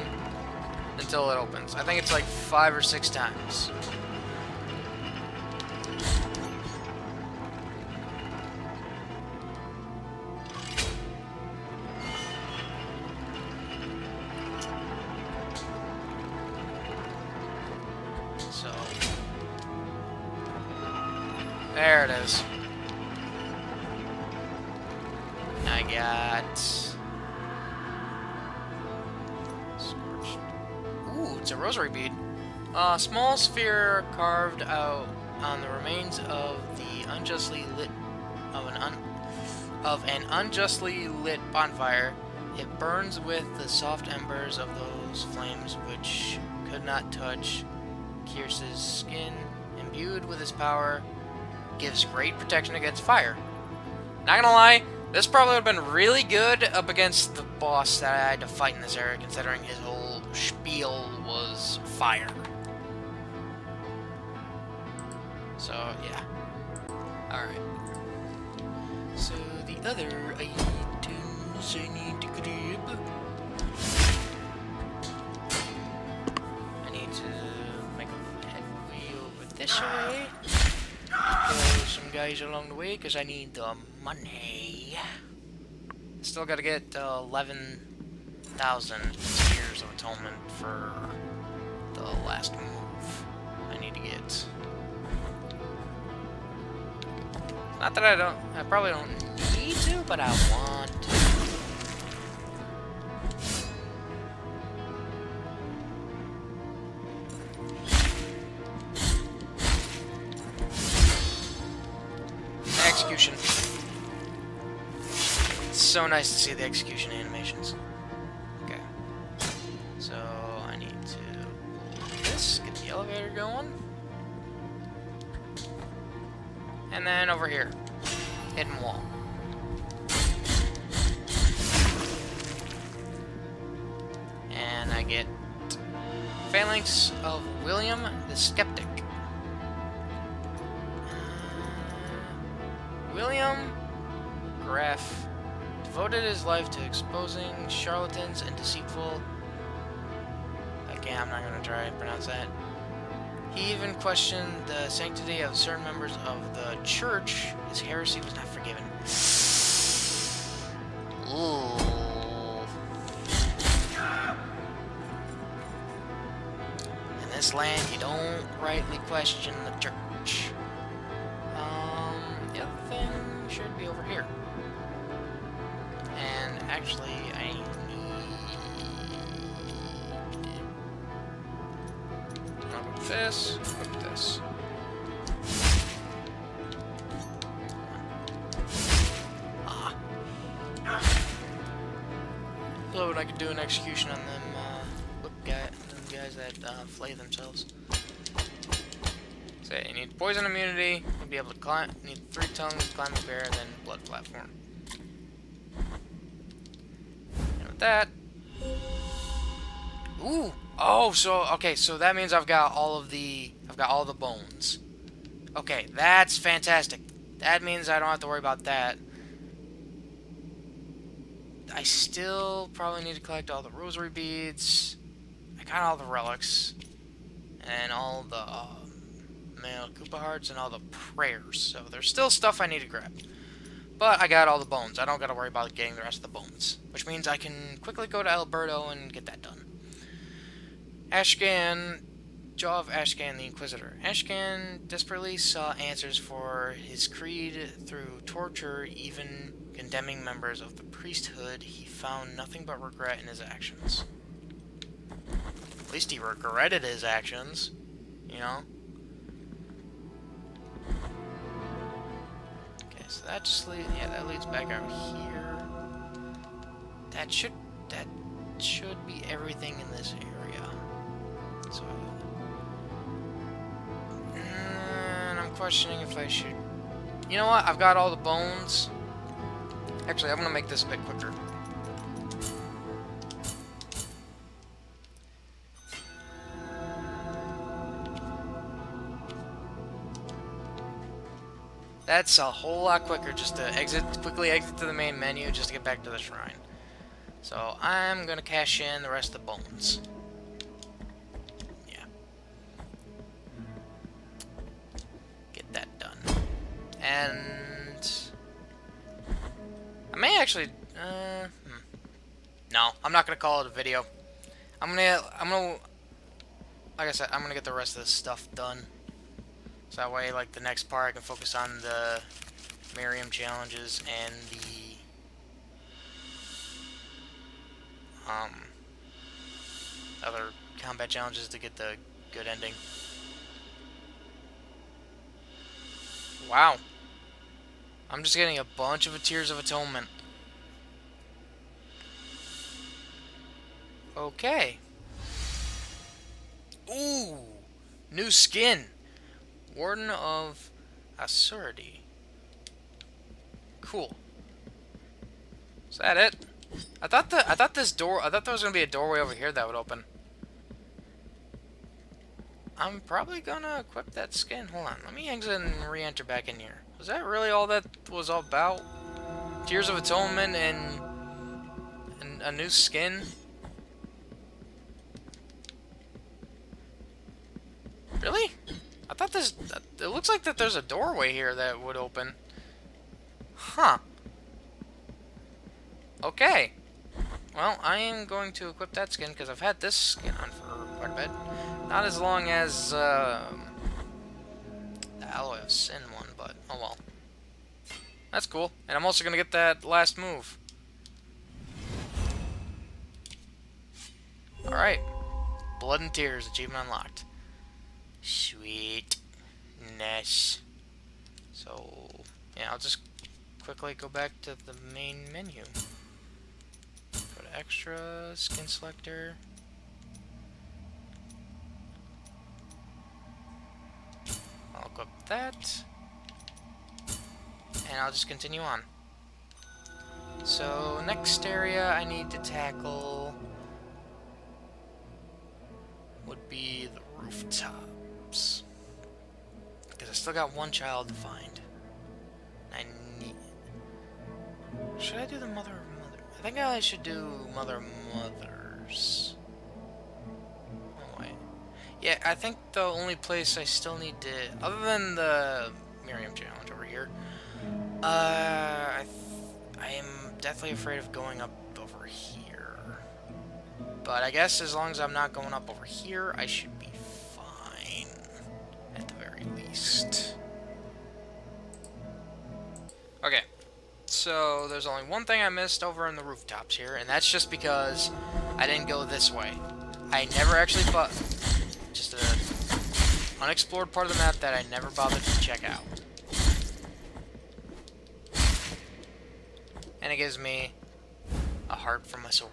until it opens. I think it's like 5 or 6 times. So, there it is. I got scorched. Ooh, it's a Rosary Bead. A small sphere carved out on the remains of the unjustly lit of an unjustly lit bonfire. It burns with the soft embers of those flames which could not touch Kyrsa's skin. Imbued with his power, gives great protection against fire. Not gonna lie, this probably would have been really good up against the boss that I had to fight in this area, considering his whole spiel was fire. So, yeah. Alright. So, the other items I need to grab. I need to make a headway over this way. Kill some guys along the way, because I need the money. Still gotta get 11,000 tears Tears of Atonement for the last move I need to get. Not that I probably don't need to, but I want to. Execution. It's so nice to see the execution animations. Okay. So I need to pull this, get the elevator going. And then over here. Hidden wall. And I get Phalanx of William the Skeptic. William Graff devoted his life to exposing charlatans and deceitful... Again, I'm not going to try and pronounce that. He even questioned the sanctity of certain members of the church. His heresy was not forgiven. Ooh. In this land, you don't rightly question the church. The other thing should be over here. And actually, I need... Equip this, equip this. Ah. Love it, I could do an execution on them, them guys that flay themselves. So you need poison immunity, you'll be able to climb, need 3 tongues, climb a bear, then blood platform. And with that... Ooh! Oh, so, okay, so that means I've got all the bones. Okay, that's fantastic. That means I don't have to worry about that. I still probably need to collect all the Rosary Beads. I got all the relics. And all the male Koopa Hearts and all the prayers. So there's still stuff I need to grab. But I got all the bones. I don't got to worry about getting the rest of the bones. Which means I can quickly go to Alberto and get that done. Ashcan, Jaw of Ashcan the Inquisitor. Ashcan desperately sought answers for his creed through torture, even condemning members of the priesthood. He found nothing but regret in his actions. At least he regretted his actions, you know? Okay, so that just leads, yeah, that leads back out here. That should be everything in this area. So, and I'm questioning if I should... You know what? I've got all the bones. Actually, I'm going to make this a bit quicker. That's a whole lot quicker just to quickly exit to the main menu just to get back to the shrine. So, I'm going to cash in the rest of the bones. And I may actually, no, I'm not gonna call it a video. I'm gonna, like I said, I'm gonna get the rest of this stuff done. So that way, like the next part, I can focus on the Miriam challenges and the, other combat challenges to get the good ending. Wow. I'm just getting a bunch of Tears of Atonement. Okay. Ooh! New skin! Warden of Assurity. Cool. Is that it? I thought there was gonna be a doorway over here that would open. I'm probably gonna equip that skin. Hold on, let me exit and re-enter back in here. Was that really all that was all about? Tears of Atonement and a new skin? Really? I thought this... It looks like that there's a doorway here that would open. Huh. Okay. Well, I am going to equip that skin because I've had this skin on for quite a bit. Not as long as the Alloy of Sin one, but oh well. That's cool. And I'm also going to get that last move. Alright. Blood and Tears, achievement unlocked. Sweetness. So, yeah, I'll just quickly go back to the main menu. Go to Extra, Skin Selector. I'll equip that. And I'll just continue on. So, next area I need to tackle would be the Rooftops. Because I still got one child to find. I need... Should I do the Mother of Mother? I think I should do Mother of Mothers. Oh, wait. Yeah, I think the only place I still need to... Other than the Miriam challenge over here, I am deathly afraid of going up over here. But I guess as long as I'm not going up over here, I should be fine. At the very least. Okay. So there's only one thing I missed over in the Rooftops here, and that's just because I didn't go this way. I never actually just an unexplored part of the map that I never bothered to check out. And it gives me a heart from my sword.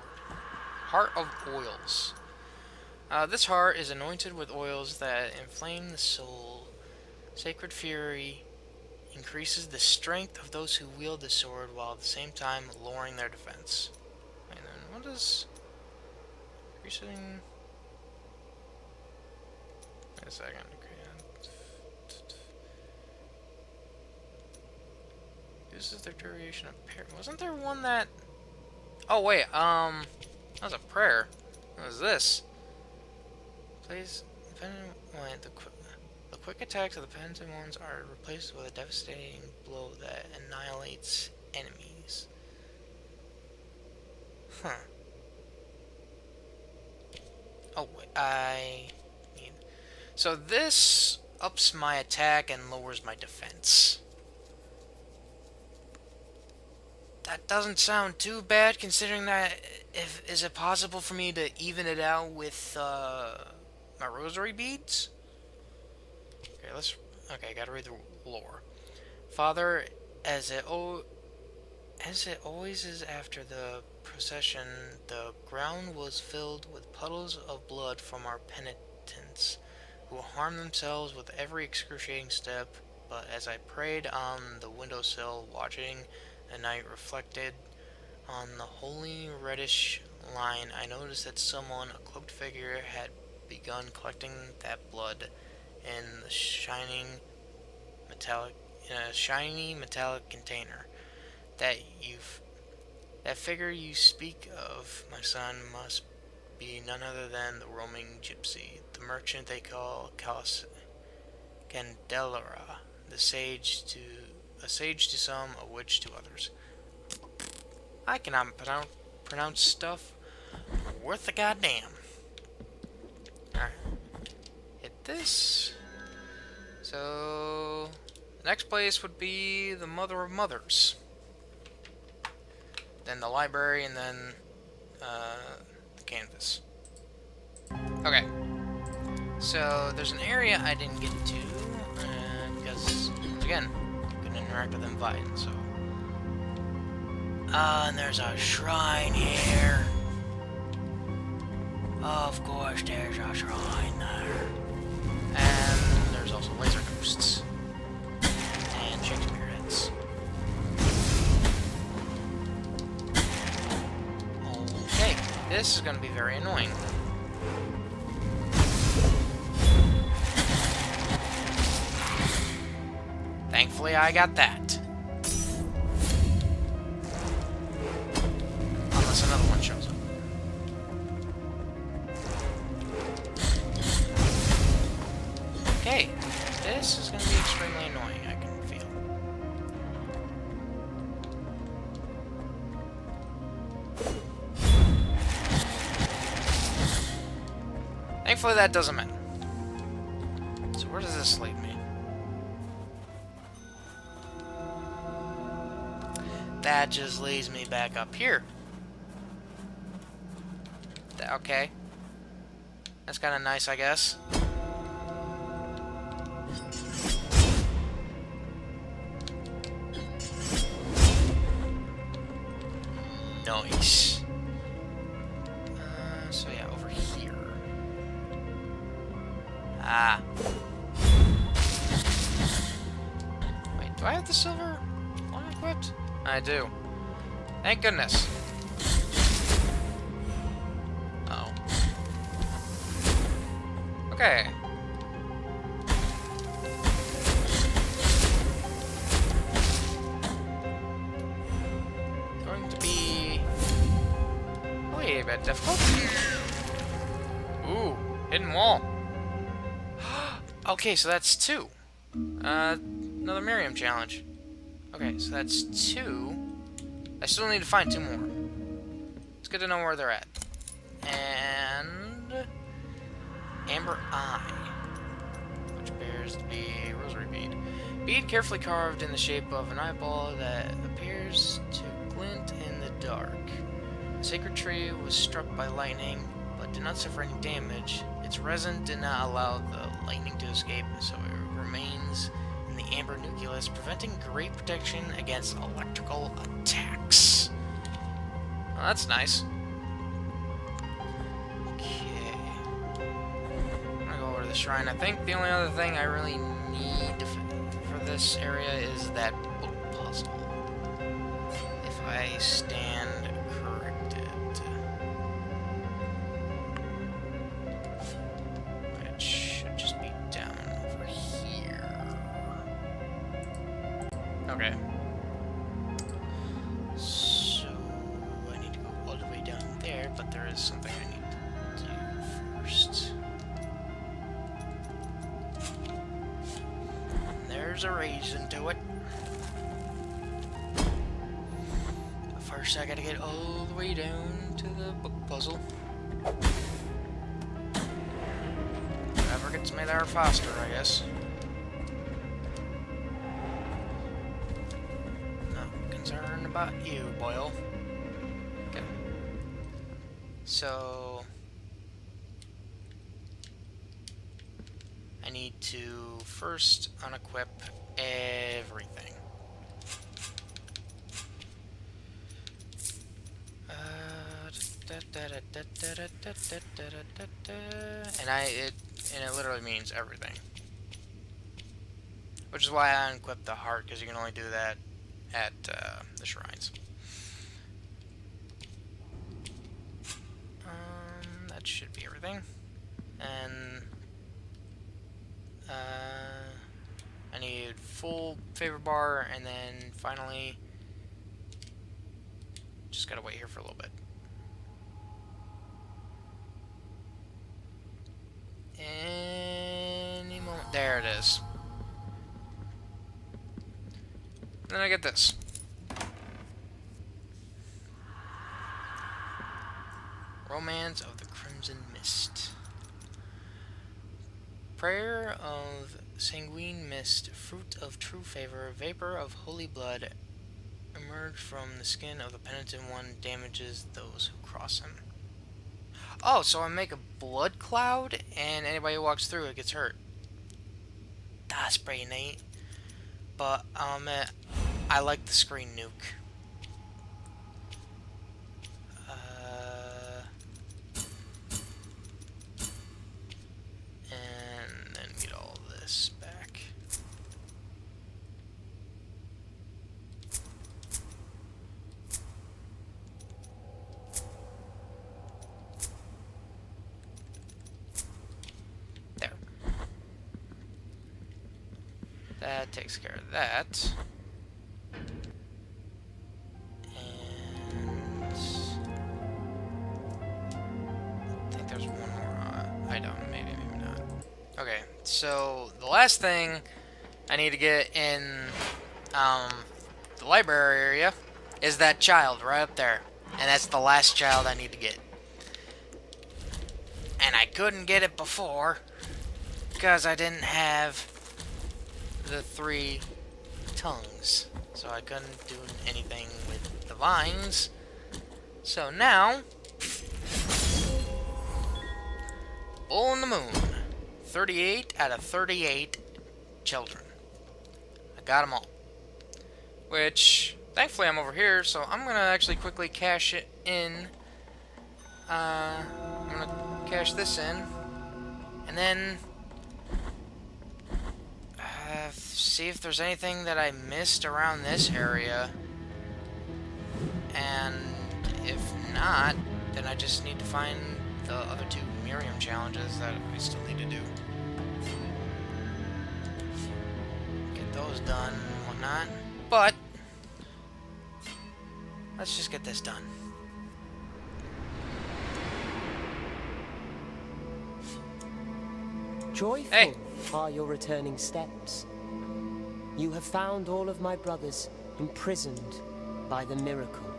Heart of Oils. This heart is anointed with oils that inflame the soul. Sacred Fury increases the strength of those who wield the sword while at the same time lowering their defense. And then what is increasing? Wait a second. This is their duration of prayer. Wasn't there one that? Oh wait, that was a prayer. What was this? Please, the quick attacks of the penitent ones are replaced with a devastating blow that annihilates enemies. Huh. Oh wait, so this ups my attack and lowers my defense. That doesn't sound too bad, considering that is it possible for me to even it out with my Rosary Beads? Okay, gotta read the lore. Father, as it always is after the procession, the ground was filled with puddles of blood from our penitents, who harmed themselves with every excruciating step. But as I prayed on the windowsill, watching the night reflected on the holy reddish line, I noticed that someone, a cloaked figure, had begun collecting that blood in a shiny metallic container. That figure you speak of, my son, must be none other than the roaming gypsy, the merchant they call Candelera, a sage to some, a witch to others. I cannot pronounce stuff worth a goddamn. Alright. Hit this. So, the next place would be the Mother of Mothers. Then the library, and then the canvas. Okay. So, there's an area I didn't get to, because, again, I couldn't interact with them via it, so. And there's a shrine here. Of course, there's a shrine there. And there's also laser ghosts. And Shakespeare heads. Okay, this is going to be very annoying. Thankfully, I got that. Unless another one shows up. Okay, this is going to be extremely annoying, I can feel. hopefully that does them in. So where does this lead me? That just leads me back up here. Okay. That's kind of nice, I guess. Nice. So yeah, over here. Ah. Wait, do I have the silver one equipped? I do. Thank goodness. Oh. Okay. Going to be a bit difficult. Ooh, hidden wall. Okay, so that's 2. Another Miriam challenge. Okay, so that's 2. I still need to find 2 more. It's good to know where they're at. And Amber Eye, which appears to be Rosary Bead. Bead carefully carved in the shape of an eyeball that appears to glint in the dark. The sacred tree was struck by lightning, but did not suffer any damage. Its resin did not allow the lightning to escape, so it remains in the amber nucleus, preventing great protection against electrical attacks. Well, that's nice. Okay. I'm gonna go over to the shrine. I think the only other thing I really need for this area is that book puzzle. If I stand corrected. It should just be down over here. Okay. So I need to go all the way down there, but there is something I need to do first. There's a reason to it. But first I gotta get all the way down to the book puzzle. Whatever gets me there faster, I guess. Not concerned about you, Boyle. Okay. So I need to first unequip everything. And it literally means everything. Which is why I unequipped the heart, because you can only do that at the shrines. That should be everything. And I need full favor bar, and then finally just gotta wait here for a little bit. Any moment. There it is. And then I get this. Romance of the Crimson Mist. Prayer of sanguine mist, fruit of true favor, vapor of holy blood, emerge from the skin of the penitent one, damages those who cross him. Oh, so I make a blood cloud, and anybody who walks through it gets hurt. That's pretty neat. But I like the screen nuke. And then get all this back. There. That takes care of that. And I think there's one more item, maybe not. Okay, so the last thing I need to get in the library area is that child right up there. And that's the last child I need to get. and I couldn't get it before because I didn't have the 3 tongues. So I couldn't do anything with the vines. So now, Bull in the Moon. 38 out of 38 children. I got them all. Which, thankfully I'm over here, so I'm going to actually quickly cash it in. I'm going to cash this in. And then see if there's anything that I missed around this area. And if not, then I just need to find the other 2 Miriam challenges that I still need to do. Get those done and whatnot. But let's just get this done. Joyful are your returning steps. You have found all of my brothers imprisoned by the miracle.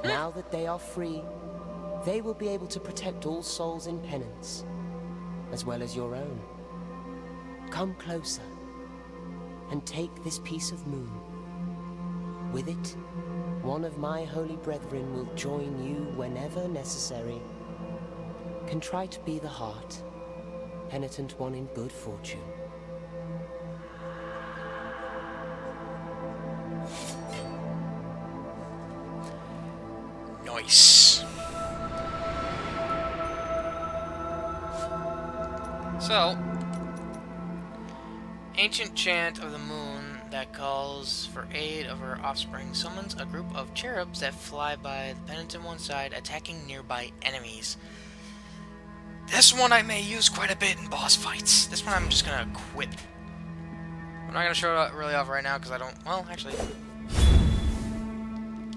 Now that they are free, they will be able to protect all souls in penance, as well as your own. Come closer, and take this piece of moon. With it, one of my holy brethren will join you whenever necessary. Contrite be the heart, penitent one in good fortune. Nice. So, ancient chant of the moon that calls for aid of her offspring summons a group of cherubs that fly by the penitent one's side, attacking nearby enemies. This one I may use quite a bit in boss fights. This one I'm just gonna quit. I'm not gonna show it really off right now because I don't. Well, actually.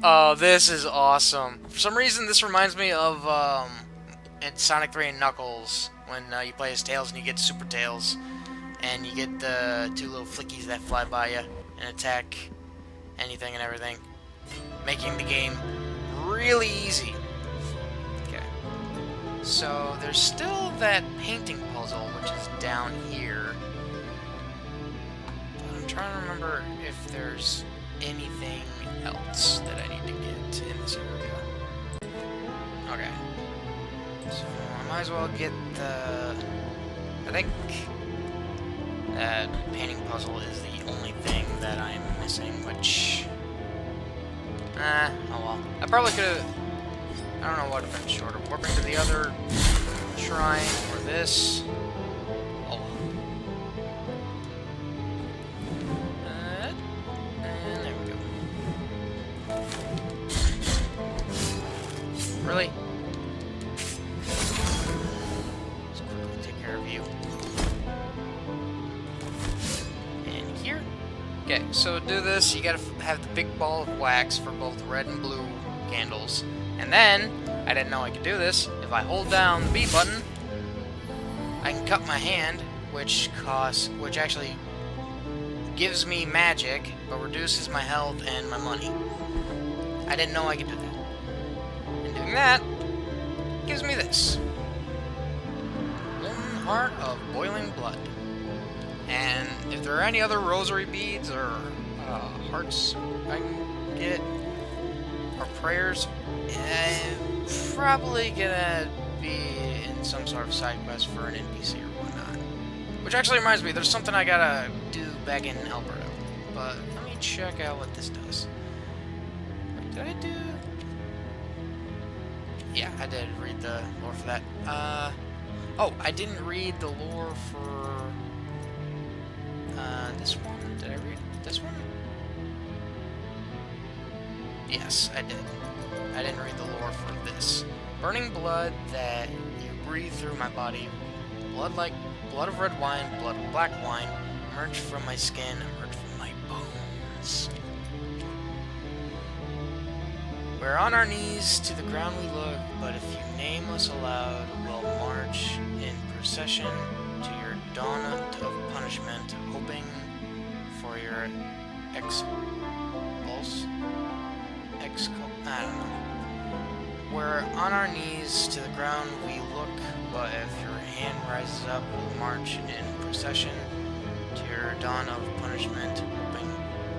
Oh, this is awesome. For some reason, this reminds me of in Sonic 3 and Knuckles when you play as Tails and you get Super Tails, and you get the 2 little flickies that fly by you and attack anything and everything, making the game really easy. Okay. So there's still that painting puzzle, which is down here. But I'm trying to remember if there's anything else that I need to get in this area. Okay. So I might as well get the... I think that painting puzzle is the only thing that I'm missing, which... oh well. I probably could have... I don't know what would have been shorter. Warping to the other shrine, or this. Oh well. And there we go. Really? Let's quickly take care of you. And here. Okay, so to do this, you gotta have the big ball of wax for both red and blue candles. And then, I didn't know I could do this, if I hold down the B button, I can cut my hand, which actually gives me magic, but reduces my health and my money. I didn't know I could do that. And doing that gives me this. One heart of boiling blood. And if there are any other rosary beads or hearts I can get, or prayers, I'm probably gonna be in some sort of side quest for an NPC or whatnot. Which actually reminds me, there's something I gotta do back in Alberta. But let me check out what this does. Wait, did I do... Yeah, I did read the lore for that. Oh, I didn't read the lore for... this one. Did I read this one? Yes, I did. I didn't read the lore for this. Burning blood that you breathe through my body. Blood of red wine, blood of black wine, emerge from my skin, emerge from my bones. We're on our knees, to the ground we look, but if you name us aloud, we'll march in procession to your dawn of punishment, hoping for your I don't know. We're on our knees to the ground we look, but if your hand rises up, we'll march in procession to your dawn of punishment, hoping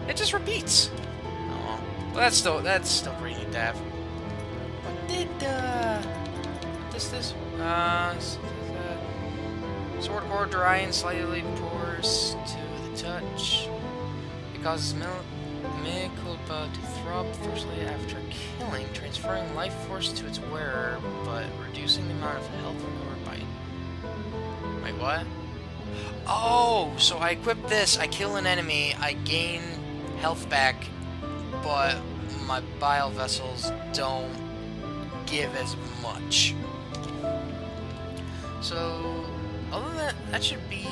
it just repeats. Oh well. But that's still pretty neat to have. What did sword core dry and slightly porous to the touch. It causes mea culpa to throb fiercely after killing, transferring life force to its wearer, but reducing the amount of health recovered by. Wait, what? Oh, so I equip this, I kill an enemy, I gain health back, but my bile vessels don't give as much. So, other than that, that should be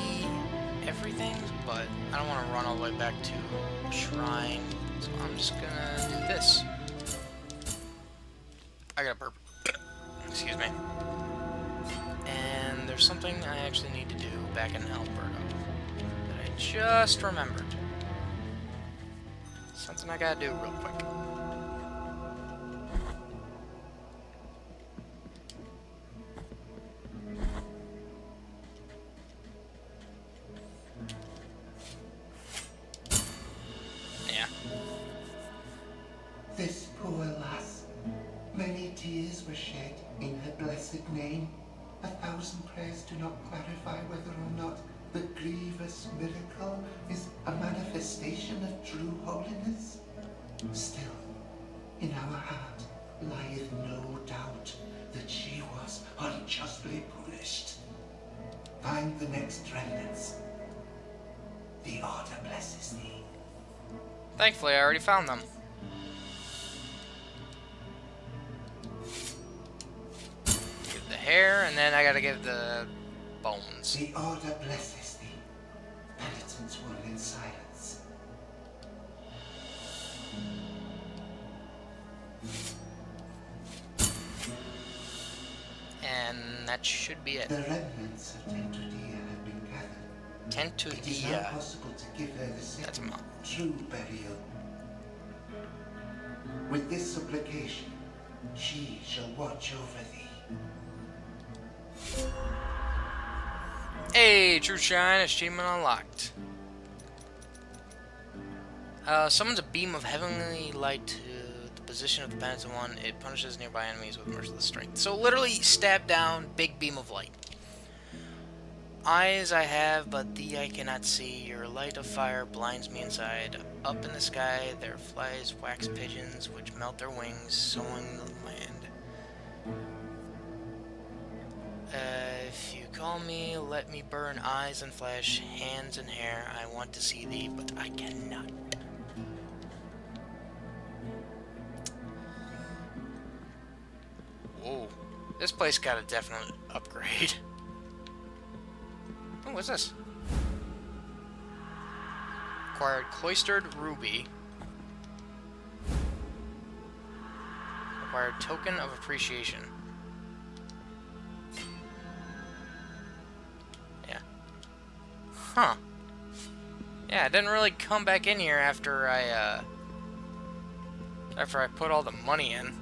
everything, but I don't want to run all the way back to the shrine, so I'm just gonna do this. I got a burp. Excuse me. And there's something I actually need to do back in Alberta that I just remembered. Something I gotta do real quick. Yeah. This poor lass, many tears were shed in her blessed name. 1,000 prayers do not clarify whether or not the grievous miracle is a manifestation of true holiness. Still, in our heart lieth no doubt that she was unjustly punished. Find the next remnants. The order blesses thee. Thankfully, I already found them. Give the hair, and then I gotta give the bones. The order blesses thee. Penitents will in silence. And that should be it. The remnants of Tentudia have been gathered. It is now Tentudia. possible to give her the That's second, mom. true burial. With this supplication, she shall watch over thee. Hey, True Shine, achievement unlocked. Summons a beam of heavenly light to the position of the penitent one. It punishes nearby enemies with merciless strength. So literally, stab down, big beam of light. Eyes I have, but thee I cannot see. Your light of fire blinds me inside. Up in the sky there flies wax pigeons, which melt their wings, sowing the land. If you call me, let me burn eyes and flesh, hands and hair. I want to see thee, but I cannot. Whoa. This place got a definite upgrade. Oh, what's this? Acquired Cloistered Ruby. Acquired Token of Appreciation. Yeah. Huh. Yeah, I didn't really come back in here after I put all the money in.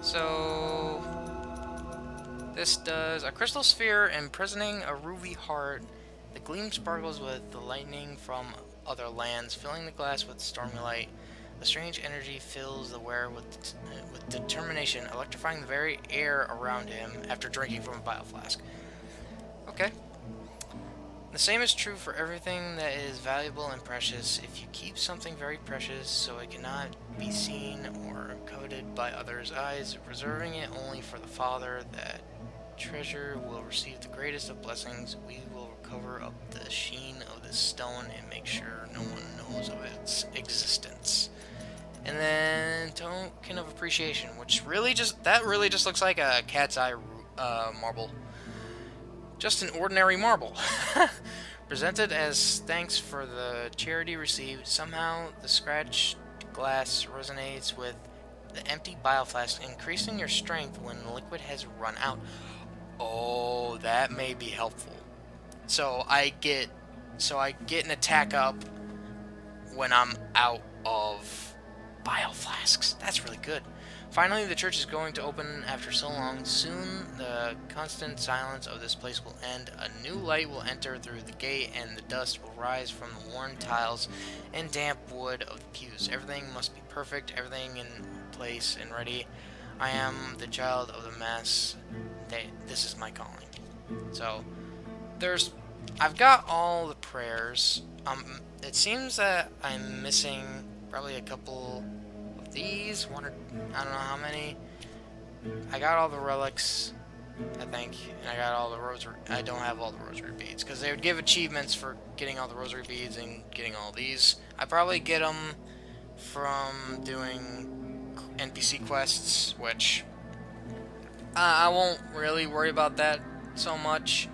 So this does a crystal sphere imprisoning a ruby heart. The gleam sparkles with the lightning from other lands, filling the glass with stormy light. The strange energy fills the wearer with determination, electrifying the very air around him after drinking from a bile flask. Okay. The same is true for everything that is valuable and precious. If you keep something very precious so it cannot be seen or coveted by others' eyes, reserving it only for the Father, that treasure will receive the greatest of blessings. We will cover up the sheen of this stone and make sure no one knows of its existence. And then Token of Appreciation, which really just looks like a cat's eye marble. Just an ordinary marble. Presented as thanks for the charity received, somehow the scratched glass resonates with the empty bile flask, increasing your strength when the liquid has run out. Oh, that may be helpful. So I get an attack up when I'm out of bile flasks. That's really good. Finally, the church is going to open after so long. Soon, the constant silence of this place will end. A new light will enter through the gate, and the dust will rise from the worn tiles and damp wood of the pews. Everything must be perfect, everything in place and ready. I am the child of the Mass. This is my calling. So, I've got all the prayers. It seems that I'm missing probably a couple of these. One or I don't know how many. I got all the relics, I think, and I got all the rosary. I don't have all the rosary beads because they would give achievements for getting all the rosary beads and getting all these. I probably get them from doing NPC quests, which I won't really worry about that so much.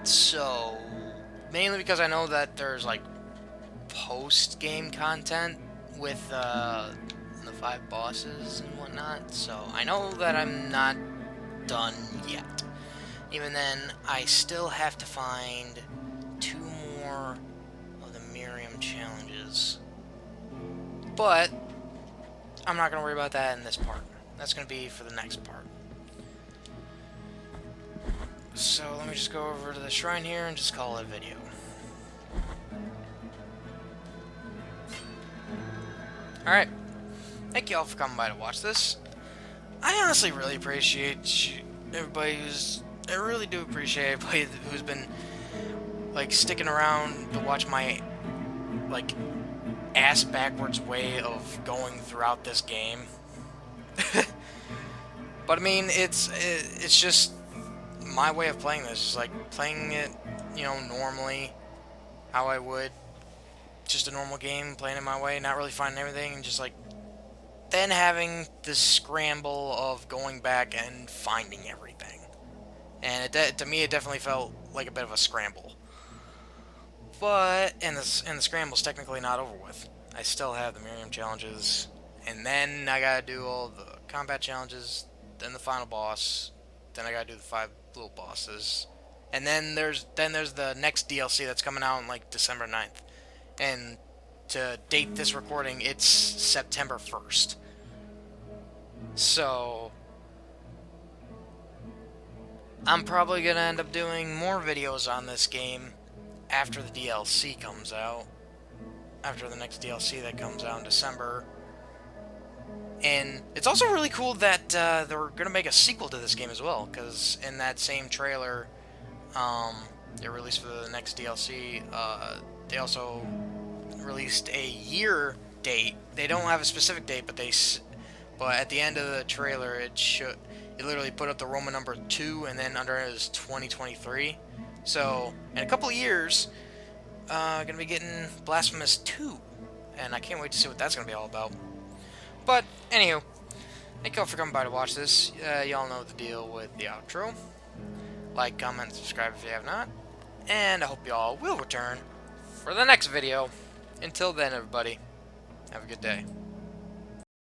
So mainly because I know that there's like post-game content with the 5 bosses and whatnot, so I know that I'm not done yet. Even then, I still have to find 2 more of the Miriam challenges. But I'm not going to worry about that in this part. That's going to be for the next part. So let me just go over to the shrine here and just call it a video. Alright. Thank you all for coming by to watch this. I honestly really appreciate everybody I really do appreciate everybody who's been, like, sticking around to watch my, like, ass backwards way of going throughout this game. But I mean, it's just my way of playing this. Just like playing it, you know, normally, how I would. Just a normal game, playing it my way, not really finding everything, and just like then having this scramble of going back and finding everything. And to me, it definitely felt like a bit of a scramble. But and the scramble's technically not over with. I still have the Miriam challenges, and then I gotta do all the combat challenges, then the final boss, then I gotta do the 5 little bosses, and then there's the next DLC that's coming out on like December 9th. And to date this recording, it's September 1st. So I'm probably gonna end up doing more videos on this game after the DLC comes out. After the next DLC that comes out in December. And it's also really cool that they're gonna make a sequel to this game as well, because in that same trailer they released for the next DLC, they also released a year date. They don't have a specific date, but at the end of the trailer, it literally put up the Roman number 2, and then under it is 2023. So in a couple of years, gonna be getting Blasphemous 2, and I can't wait to see what that's gonna be all about. But anywho, thank y'all for coming by to watch this. Y'all know the deal with the outro. Like, comment, and subscribe if you have not. And I hope y'all will return for the next video. Until then, everybody, have a good day.